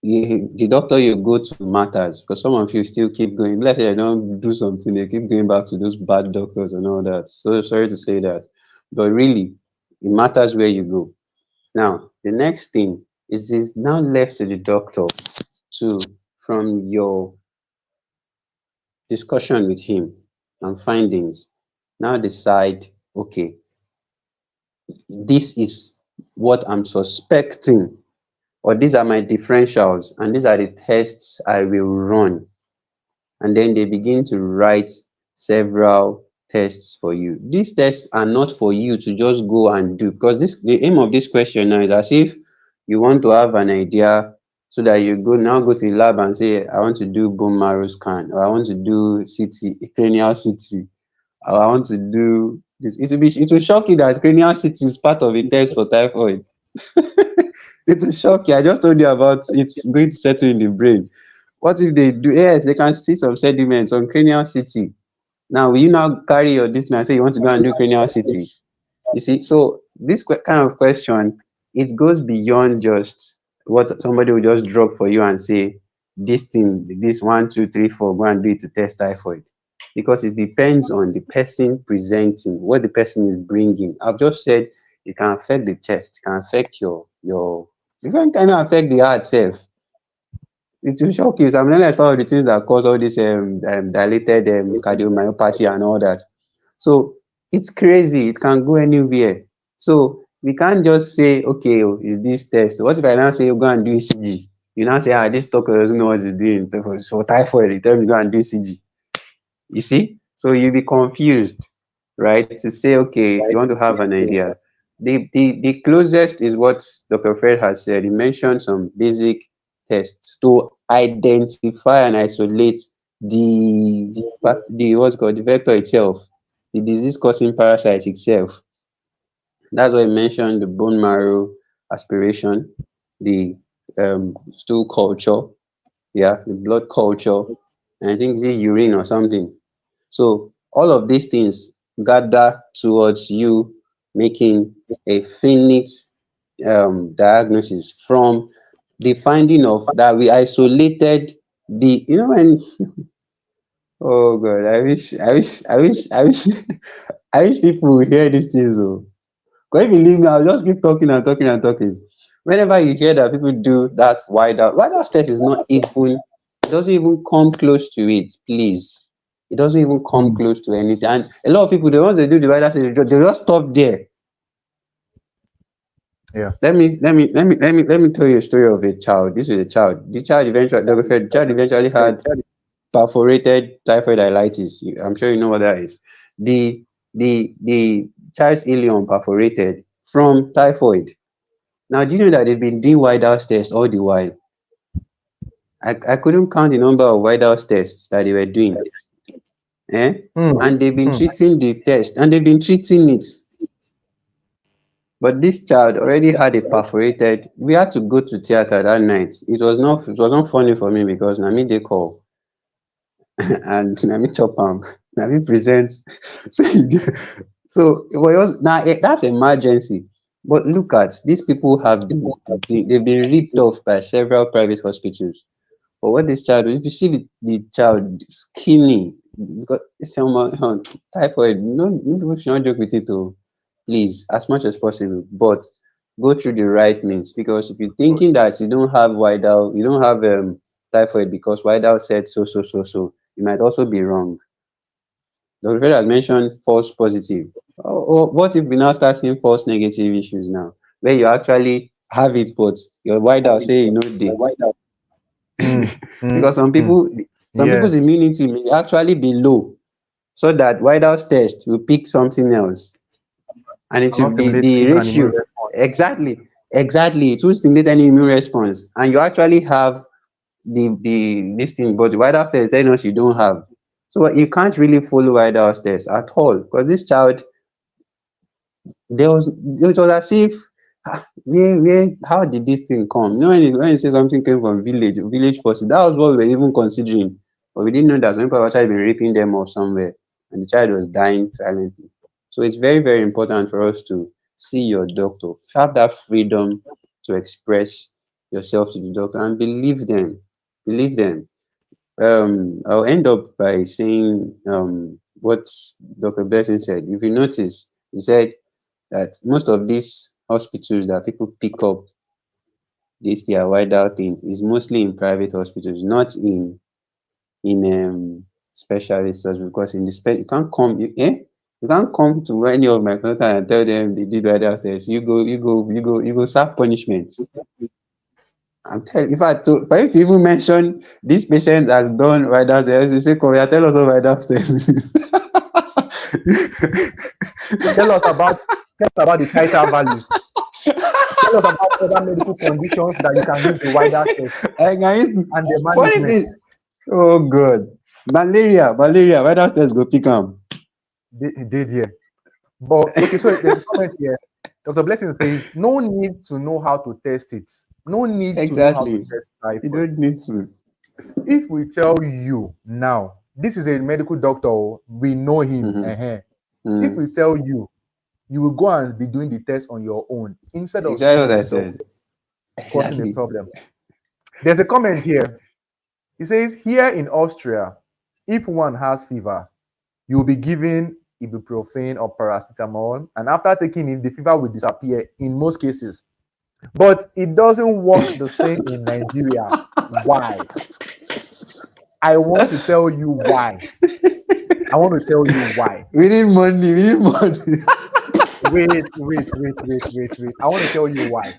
the doctor you go to matters, because some of you still keep going. Let's say I don't do something, they keep going back to those bad doctors and all that. So sorry to say that. But really, it matters where you go. Now, the next thing is now left to the doctor to, from your discussion with him and findings, now decide, okay, this is what I'm suspecting, or these are my differentials, and these are the tests I will run. And then they begin to write several tests for you. These tests are not for you to just go and do, because the aim of this question now is as if you want to have an idea, so that you go to the lab and say, I want to do bone marrow scan, or I want to do CT, cranial CT, or I want to do this. It will shock you that cranial CT is part of a test for typhoid. It will shock you. I just told you about it's going to settle in the brain. What if they do? Yes, they can see some sediments on cranial CT. Now, will you now carry your this and say you want to go and do cranial CT? You see, so this kind of question, it goes beyond just what somebody will just drop for you and say, this thing, this 1, 2, 3, 4, go and do it to test typhoid. Because it depends on the person presenting, what the person is bringing. I've just said it can affect the chest, it can affect your, it can affect the heart itself. It will shock you. Salmonella is part of the things that cause all this dilated cardiomyopathy and all that. So it's crazy. It can go anywhere. So we can't just say, okay, oh, is this test? What if I now say, go and do ECG? You now say, this doctor doesn't know what he's doing. For typhoid, he tell me go and do ECG. You see? So you'll be confused, right? To say, okay, you want to have an idea. The closest is what Dr. Fred has said. He mentioned some basic tests to identify and isolate the what's called the vector itself, the disease causing parasite itself. That's why I mentioned the bone marrow aspiration, the stool culture, yeah, the blood culture, and I think this is urine or something. So all of these things gather towards you making a finite diagnosis from the finding of that we isolated the, when, oh god, I wish I wish people will hear these things. Oh, because if you leave me, I'll just keep talking and talking and talking. Whenever you hear that people do that wide out test is not even, it doesn't even come close to it, please. It doesn't even come Hmm. close to anything. And a lot of people, the ones they do the wide out test, they just stop there. Yeah. Let me tell you a story of a child. This is a child. The child eventually had perforated typhoiditis. I'm sure you know what that is. The child's ileum perforated from typhoid. Now, do you know that they've been doing wide house tests all the while? I couldn't count the number of wide house tests that they were doing. Eh? Hmm. And they've been Hmm. treating the test, and they've been treating it. But this child already had a perforated. We had to go to theater that night. It was not funny for me because na me dey call and na me chop am, na me present. So it was now that's emergency. But look at these people they've been ripped off by several private hospitals. But what this child, if you see the child skinny, because it's typhoid, no, people should not joke with it too. Please, as much as possible, but go through the right means. Because if you're thinking that you don't have you don't have typhoid because Widal said so, you might also be wrong. Dr. Fred has mentioned false positive. What if we now start seeing false negative issues now, where you actually have it, but your Widal say you know they, Hmm. Hmm. because Hmm. some people's Yes. immunity may actually be low, so that Widal's test will pick something else, and it Cannot will be stimulate the an immune ratio. response. exactly, exactly. It will stimulate any immune response, and you actually have the this thing, but right upstairs telling us you don't have. So you can't really follow right upstairs at all, because this child, there was it was as if, where how did this thing come? You know, when you say something came from village forces, that was what we were even considering, but we didn't know that some people have actually been raping them or somewhere, and the child was dying silently. So it's very, very important for us to see your doctor, have that freedom to express yourself to the doctor, and believe them, believe them. I'll end up by saying what Dr. Blessing said. If you notice, he said that most of these hospitals that people pick up this their wider thing is mostly in private hospitals, not in specialist hospitals. Because in the you can't come, you can't come to any of my consultants and tell them they did wider tests. You go serve punishment. I'm telling, in fact, for you to even mention this patient has done wider tests, you say, come here, tell us what wider tests is. Tell us about tell us about the tighter values. Tell us about other medical conditions that you can use the wider test I can use and the funny management. thing. Oh God, malaria, wider test go pick am. They did here. But okay, so there's a comment here. Dr. Blessing says, no need to know how to test it. No need to know how to Exactly. test You typhoid. don't need to. If we tell you now, this is a medical doctor, oh, we know him. Mm-hmm. If Mm. we tell you, you will go and be doing the test on your own instead of Exactly seeing what a I doctor said. causing a Exactly. problem. There's a comment here. He says, here in Austria, if one has fever, you'll be given ibuprofen or paracetamol, and after taking it, the fever will disappear in most cases. But it doesn't work the same in Nigeria. Why? I want to tell you why. I want to tell you why. We need money. We need money. Wait. I want to tell you why.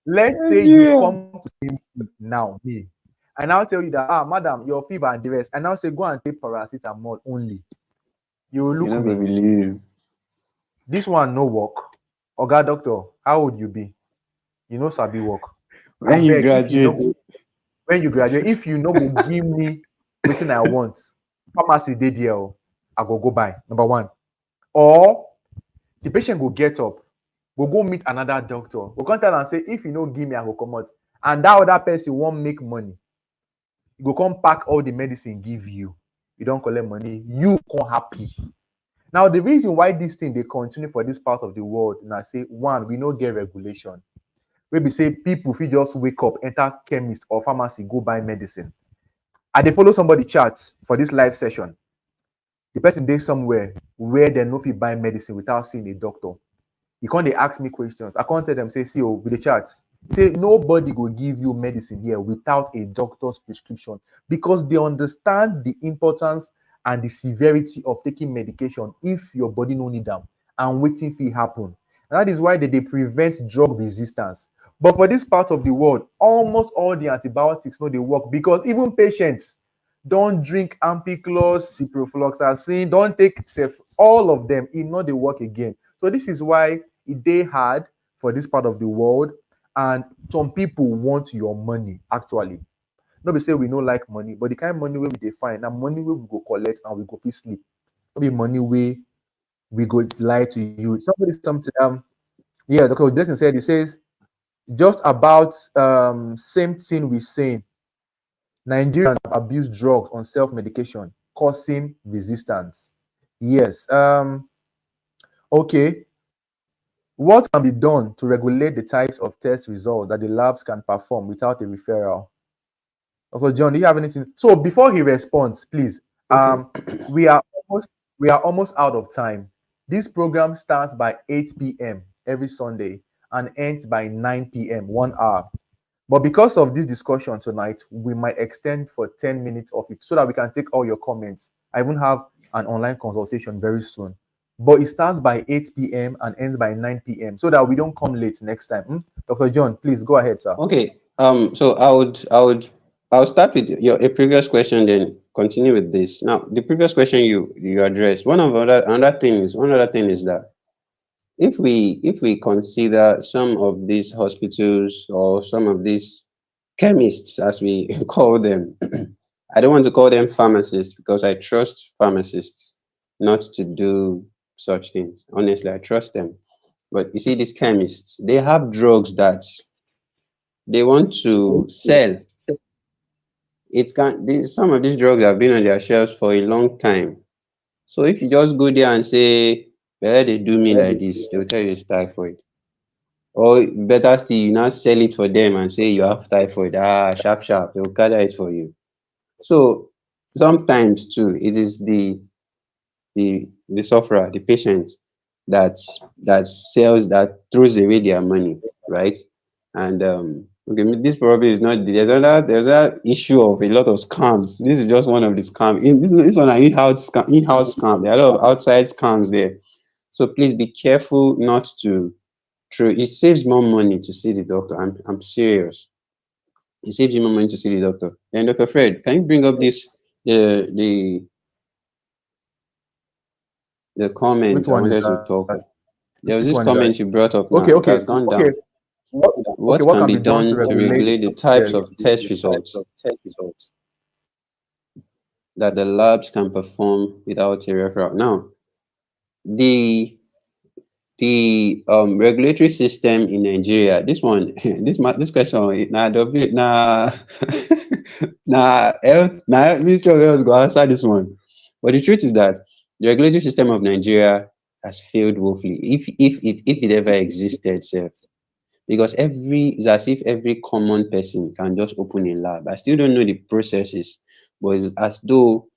Let's say you Nigeria. come to see me now, me, and I'll tell you that, madam, your fever and the rest, and I'll say, go and take paracetamol only. You will You're look not gonna me. believe. This one no work. Oga doctor, how would you be? You know sabi work. I When you beg, if you know graduate, when you graduate, if you no go give me wetin I want, pharmacy dey there o, I go buy. Number one. Or the patient go get up, go meet another doctor, go come tell am say, if you no give me, I go comot. And that other person wan make money. You go come pack all the medicine give you. You don collect money, you come happy. Now, the reason why this thing dey continue for this part of the world na say, one, we no get regulation. Wey be say people fit just wake up, enter chemist or pharmacy, go buy medicine. I dey follow somebody chat for this live session. The person dey somewhere where dem no fit buy medicine without seeing a doctor. E come dey ask me questions. I come tell dem say, see o, we dey chat. Say nobody go give you medicine here without a doctor's prescription, because they understand the importance and the severity of taking medication if your body no need am and wetin fit happen. And that is why they prevent drug resistance. But for this part of the world, almost all the antibiotics no dey work, because even patients don drink ampiclos, ciprofloxacin, don take all of them, e no dey work again. So this is why e dey hard for this part of the world, and some people want your money actually. No be say we no like money, but the kind money wey we dey find na money wey we go collect and we go fit sleep. No be money wey we go lie to you. Somebody something yeah, Dr. Jason said, he says just about same thing we saying. Nigerians abuse drugs on self-medication, causing resistance. Yes. Okay. What can be done to regulate the types of test results that the labs can perform without a referral? Also, John, do you have anything? So before he responds, please, okay. we are almost out of time. This program starts by 8 p.m. every Sunday and ends by 9 p.m., 1 hour. But because of this discussion tonight, we might extend for 10 minutes of it so that we can take all your comments. I even have an online consultation very soon. But it starts by 8 p.m. and ends by 9 p.m. so that we don't come late next time. Dr. John, please go ahead, sir. Okay. So I'll start with your a previous question, then continue with this. Now, the previous question you addressed. One other thing is that if we consider some of these hospitals or some of these chemists, as we call them, I don't want to call them pharmacists because I trust pharmacists not to do such things. Honestly, I trust them. But you see, these chemists, they have drugs that they want to sell. It can some of these drugs have been on their shelves for a long time. So if you just go there and say, well, they do me like this, they'll tell you it's typhoid. Or better still, you now sell it for them and say you have typhoid. Ah, sharp, sharp, they'll gather it for you. So sometimes too, it is the sufferer, the patient that that throws away their money, right? And okay, this probably is not there's another issue of a lot of scams. This is just one of the scams. This one are in-house scam. There are a lot of outside scams there. So please be careful not to through. It saves more money to see the doctor. I'm serious. It saves you more money to see the doctor. And Dr. Fred, can you bring up this the comment Which I one is wanted to that? talk of? Which There was one is this that? comment you brought up Okay, now. It okay, has gone okay. down. What, okay, What what can can be be done to done to regulate? regulate the Yes. types of test results that the labs can perform without a referral? Now, the regulatory system in Nigeria, this one, this question, na na na Ministry of Health go answer this one. But the truth is that the regulatory system of Nigeria has failed woefully, if it ever existed, sef. Because it's as if every common person can just open a lab. I still don't know the processes, but it's as though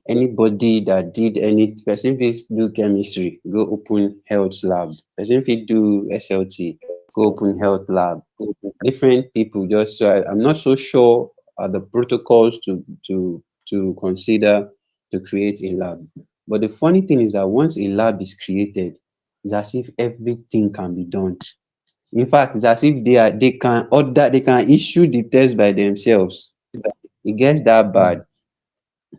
anybody that did any person fit do chemistry go open health lab, person fit do SLT go open health lab. Different people just so I'm not so sure the protocols to consider to create a lab. But the funny thing is that once a lab is created, it's as if everything can be done. In fact, it's as if they can issue the test by themselves. It gets that Hmm. bad.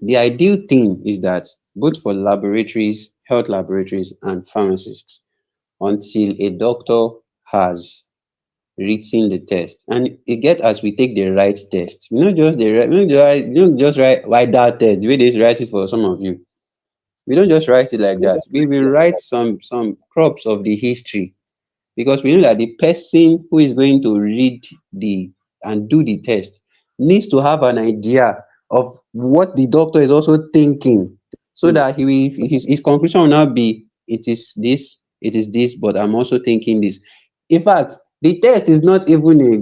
The ideal thing is that both for laboratories, health laboratories, and pharmacists, until a doctor has written the test, and e get as we take the right test, we don't just write that test the way they write it for some of you. We don't just write it like that. We will write some crops of the history, because we know that the person who is going to read the and do the test needs to have an idea of what the doctor is also thinking, so that his conclusion will not be it is this, but I'm also thinking this. In fact, the test is not even a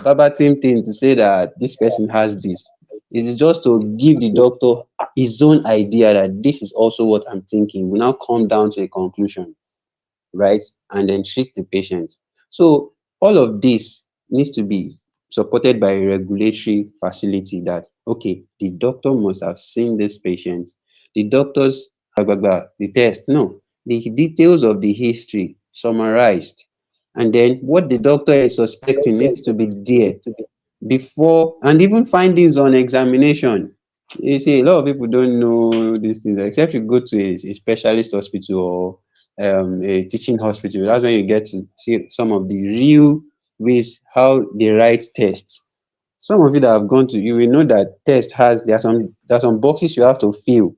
verbatim thing to say that this person has this. It is just to give the doctor his own idea that this is also what I'm thinking. We now come down to a conclusion, right? And then treat the patient. So all of this needs to be supported by a regulatory facility that, okay, the doctor must have seen this patient. The doctor's the test, no, the details of the history summarized. And then what the doctor is suspecting needs to be there before, and even findings on examination. You see, a lot of people don't know these things except you go to a specialist hospital or a teaching hospital. That's when you get to see some of the real ways how they write tests. Some of you that have gone to, you will know that test has there are some boxes you have to fill,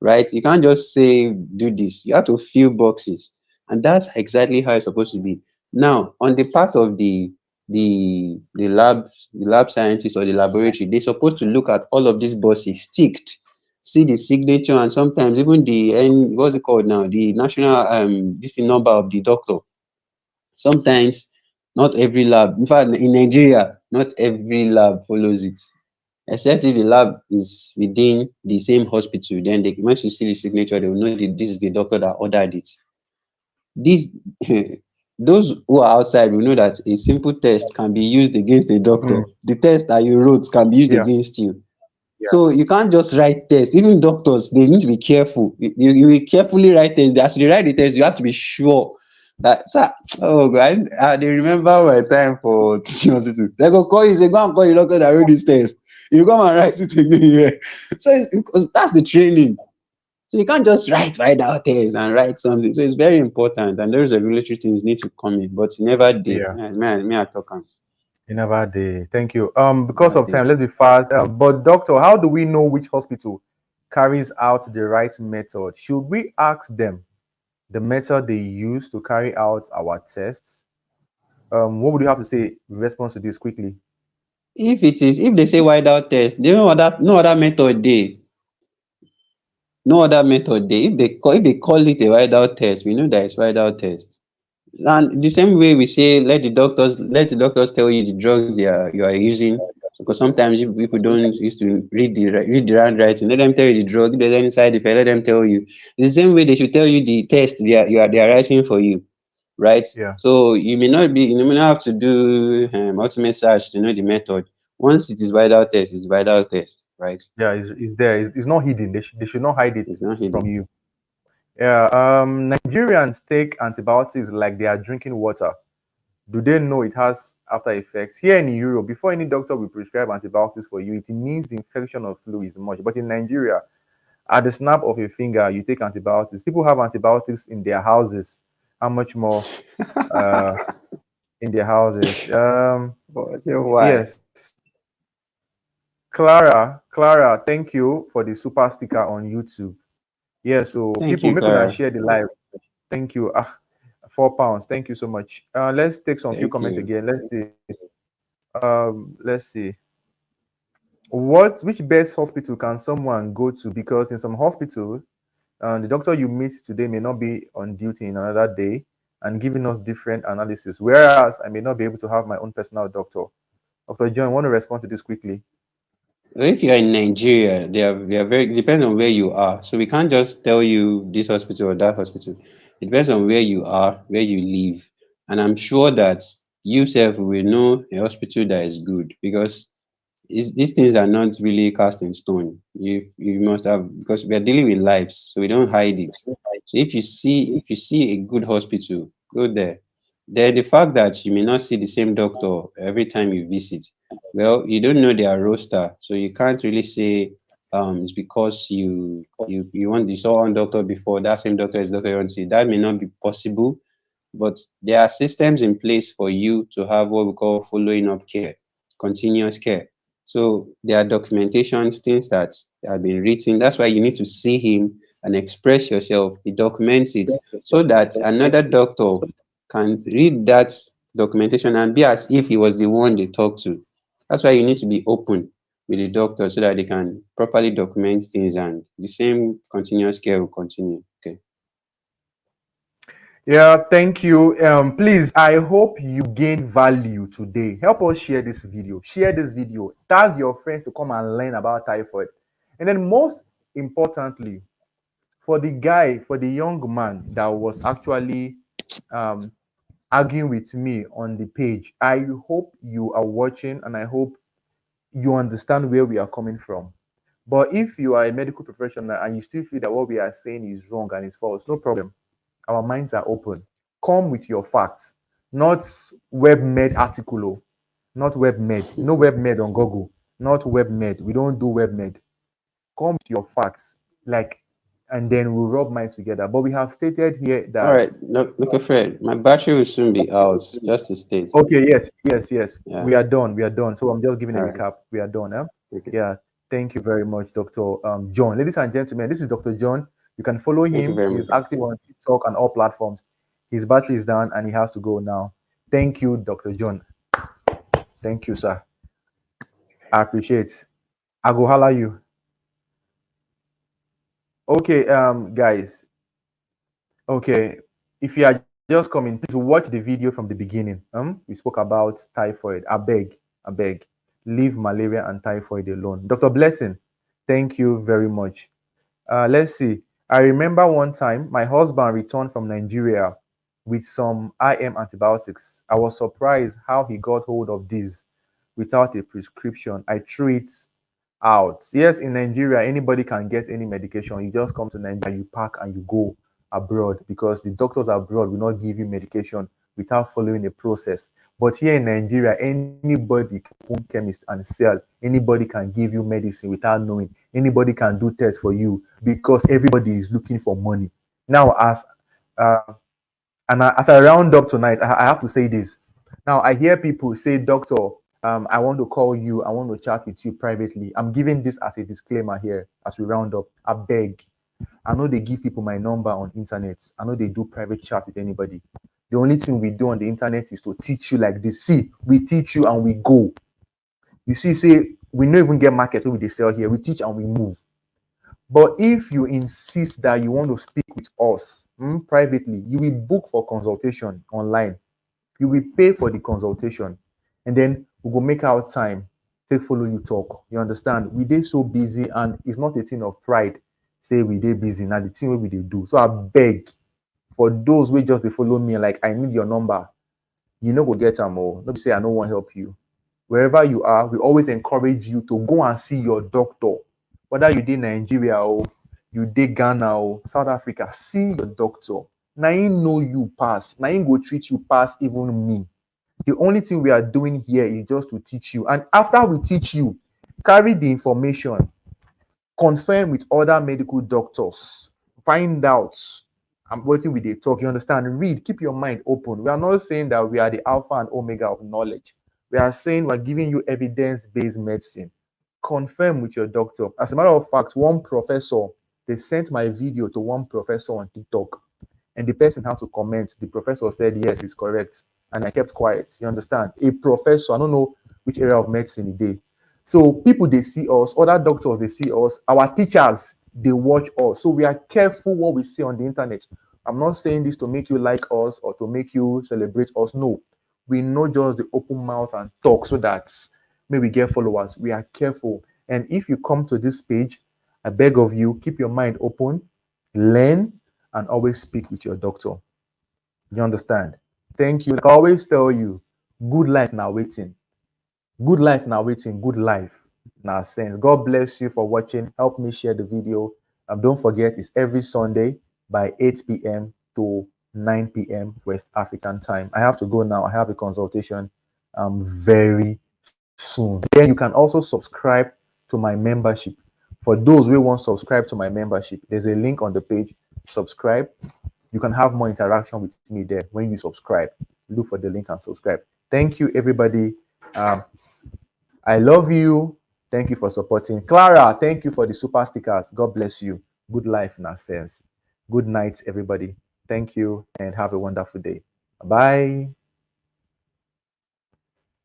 right? You can't just say do this. You have to fill boxes, and that's exactly how it's supposed to be. Now, on the part of the lab scientist or the laboratory, they're supposed to look at all of these boxes ticked, see the signature, and sometimes even what's it called now, the national this the number of the doctor. Sometimes not every lab, in fact, in Nigeria, not every lab follows it, except if the lab is within the same hospital. Then once you see the signature, they will know that this is the doctor that ordered it. This those who are outside will know that a simple test can be used against a doctor. Hmm. The test that you wrote can be used Yeah. against you. So you can't just write tests. Even doctors, they need to be careful. You will carefully write tests. As you write the test, you have to be sure that, sir, oh God, I dey remember my time for teaching hospital. They go call you, say, go and call the doctor that wrote this test. You come and write it again here. So because that's the training. So you can't just write out things and write something. So it's very important, and those regulatory things need to come in, but it never did. Yeah. Me, I talk am. You never did. Thank you. Because Never of did. time, let's be fast. But doctor, how do we know which hospital carries out the right method? Should we ask them the method they use to carry out our tests? What would you have to say in response to this quickly? If they say wide out test, they no other method dey. No other method dey. If they call it a wide out test, we know that it's wide out test. And the same way we say let the doctors tell you the drugs you are using. So, because sometimes people don't used to read the handwriting. Let them tell you the drug. If there's any side effect, let them tell you. The same way they should tell you the test they are writing for you, right? Yeah, So you may not have to do ultimate search to know the method. Once it is vital test, it's vital test, right? yeah, it's there. It's not hidden. They should not hide it It's not from hidden. you. Yeah. Nigerians take antibiotics like they are drinking water. Do they know it has after effects? Here in Europe, before any doctor will prescribe antibiotics for you, it means the infection of flu is much. But in Nigeria, at the snap of a finger, you take antibiotics. People have antibiotics in their houses. How much more uh, in their houses? But so why? Yes. Clara, thank you for the super sticker on YouTube. Yeah, so Thank people you, make una Clara. share the live. Thank you. £4. Thank you so much. Let's take some few Thank comments you. again. Let's see. Which best hospital can someone go to? Because in some hospitals, the doctor you meet today may not be on duty in another day and giving us different analysis. Whereas I may not be able to have my own personal doctor. Dr. John, want to respond to this quickly? If you are in Nigeria, they are very depends on where you are. So we can't just tell you this hospital or that hospital. It depends on where you are, where you live. And I'm sure that you self will know a hospital that is good, because these things are not really cast in stone. You must have, because we are dealing with lives, so we don't hide it. So if you see a good hospital, go there. Then the fact that you may not see the same doctor every time you visit, well, you don't know their roster, so you can't really say it's because you saw one doctor before, that same doctor is doctor you want to see. That may not be possible, but there are systems in place for you to have what we call following up care, continuous care. So there are documentations, things that have been written. That's why you need to see him and express yourself. He documents it so that another doctor can read that documentation and be as if he was the one they talked to. That's why you need to be open with the doctor so that they can properly document things and the same continuous care will continue. Okay. Yeah, thank you. Please, I hope you gain value today. Help us share this video. Share this video. Tag your friends to come and learn about typhoid. And then, most importantly, for the young man that was actually um, arguing with me on the page, I hope you are watching and I hope you understand where we are coming from. But if you are a medical professional and you still feel that what we are saying is wrong and it's false, no problem. Our minds are open. Come with your facts, not WebMed article, not WebMed. No WebMed on Google, not WebMed. We don't do WebMed. Come with your facts, like, and then we'll rub minds together. But we have stated here All that right, Dr. Fred, my battery will soon be out. Just to state. okay, yes, Yeah. we are done. We are done. So I'm just giving a All right. recap. We are done. Okay. Yeah. Thank you very much, Dr. John. Ladies and gentlemen, this is Dr. John. You can follow Thank you him. very He's much. active on TikTok and all platforms. His battery is down and he has to go now. Thank you, Dr. John. Thank you, sir. I appreciate. I go holla you. Okay, guys. Okay, if you are just coming, please watch the video from the beginning. We spoke about typhoid. I beg, leave malaria and typhoid alone. Dr. Blessing, thank you very much. Let's see. I remember one time my husband returned from Nigeria with some IM antibiotics. I was surprised how he got hold of these without a prescription. I threw it out. Yes, in Nigeria, anybody can get any medication. You just come to Nigeria, you pack and you go abroad because the doctors abroad will not give you medication without following a process. But here in Nigeria, anybody can open chemist and sell. Anybody can give you medicine without knowing. Anybody can do tests for you because everybody is looking for money. Now, uh, as I round up tonight, I have to say this. Now, I hear people say, Doctor, I want to call you. I want to chat with you privately. I'm giving this as a disclaimer here as we round up. I beg. I know they give people my number on internet. I know they do private chat with anybody. The only thing we do on the internet is to teach you like this. See, we teach you and we go. You see, say we don't even get market where they sell here. We teach and we move. But if you insist that you want to speak with us privately, you will book for consultation online. You will pay for the consultation, and then we will make our time take follow you talk. You understand? We dey so busy, and it's not a thing of pride. Say we dey busy now, the thing wey we dey do. So I beg for those wey just dey follow me, like I need your number. You no go get am o. No be say I no wan help you. Wherever you are, we always encourage you to go and see your doctor. Whether you dey Nigeria or you dey Ghana or South Africa, see your doctor. Na him know you pass. Na him go treat you pass even me. The only thing we are doing here is just to teach you. And after we teach you, carry the information, confirm with other medical doctors, find out. I'm waiting with the talk. You understand? Read, keep your mind open. We are not saying that we are the alpha and omega of knowledge. We are saying we're giving you evidence-based medicine. Confirm with your doctor. As a matter of fact, one professor, they sent my video to one professor on TikTok, and the person had to comment. The professor said, yes, it's correct. And I kept quiet. You understand? A professor, I don't know which area of medicine he did. So people, they see us, other doctors, they see us, our teachers, they watch us. So we are careful what we say on the internet. I'm not saying this to make you like us or to make you celebrate us. No, we know just the open mouth and talk so that maybe we get followers. We are careful. And if you come to this page, I beg of you, keep your mind open, learn, and always speak with your doctor. You understand? Thank you. Like I always tell you, good life now waiting. Good life now waiting. Good life now sense. God bless you for watching. Help me share the video. Don't forget, it's every Sunday by 8 p.m. to 9 p.m. West African time. I have to go now. I have a consultation very soon. Then you can also subscribe to my membership. For those who want to subscribe to my membership, there's a link on the page. Subscribe. You can have more interaction with me there when you subscribe. Look for the link and subscribe. Thank you, everybody. I love you. Thank you for supporting. Clara, thank you for the super stickers. God bless you. Good life in a sense. Good night, everybody. Thank you and have a wonderful day. Bye.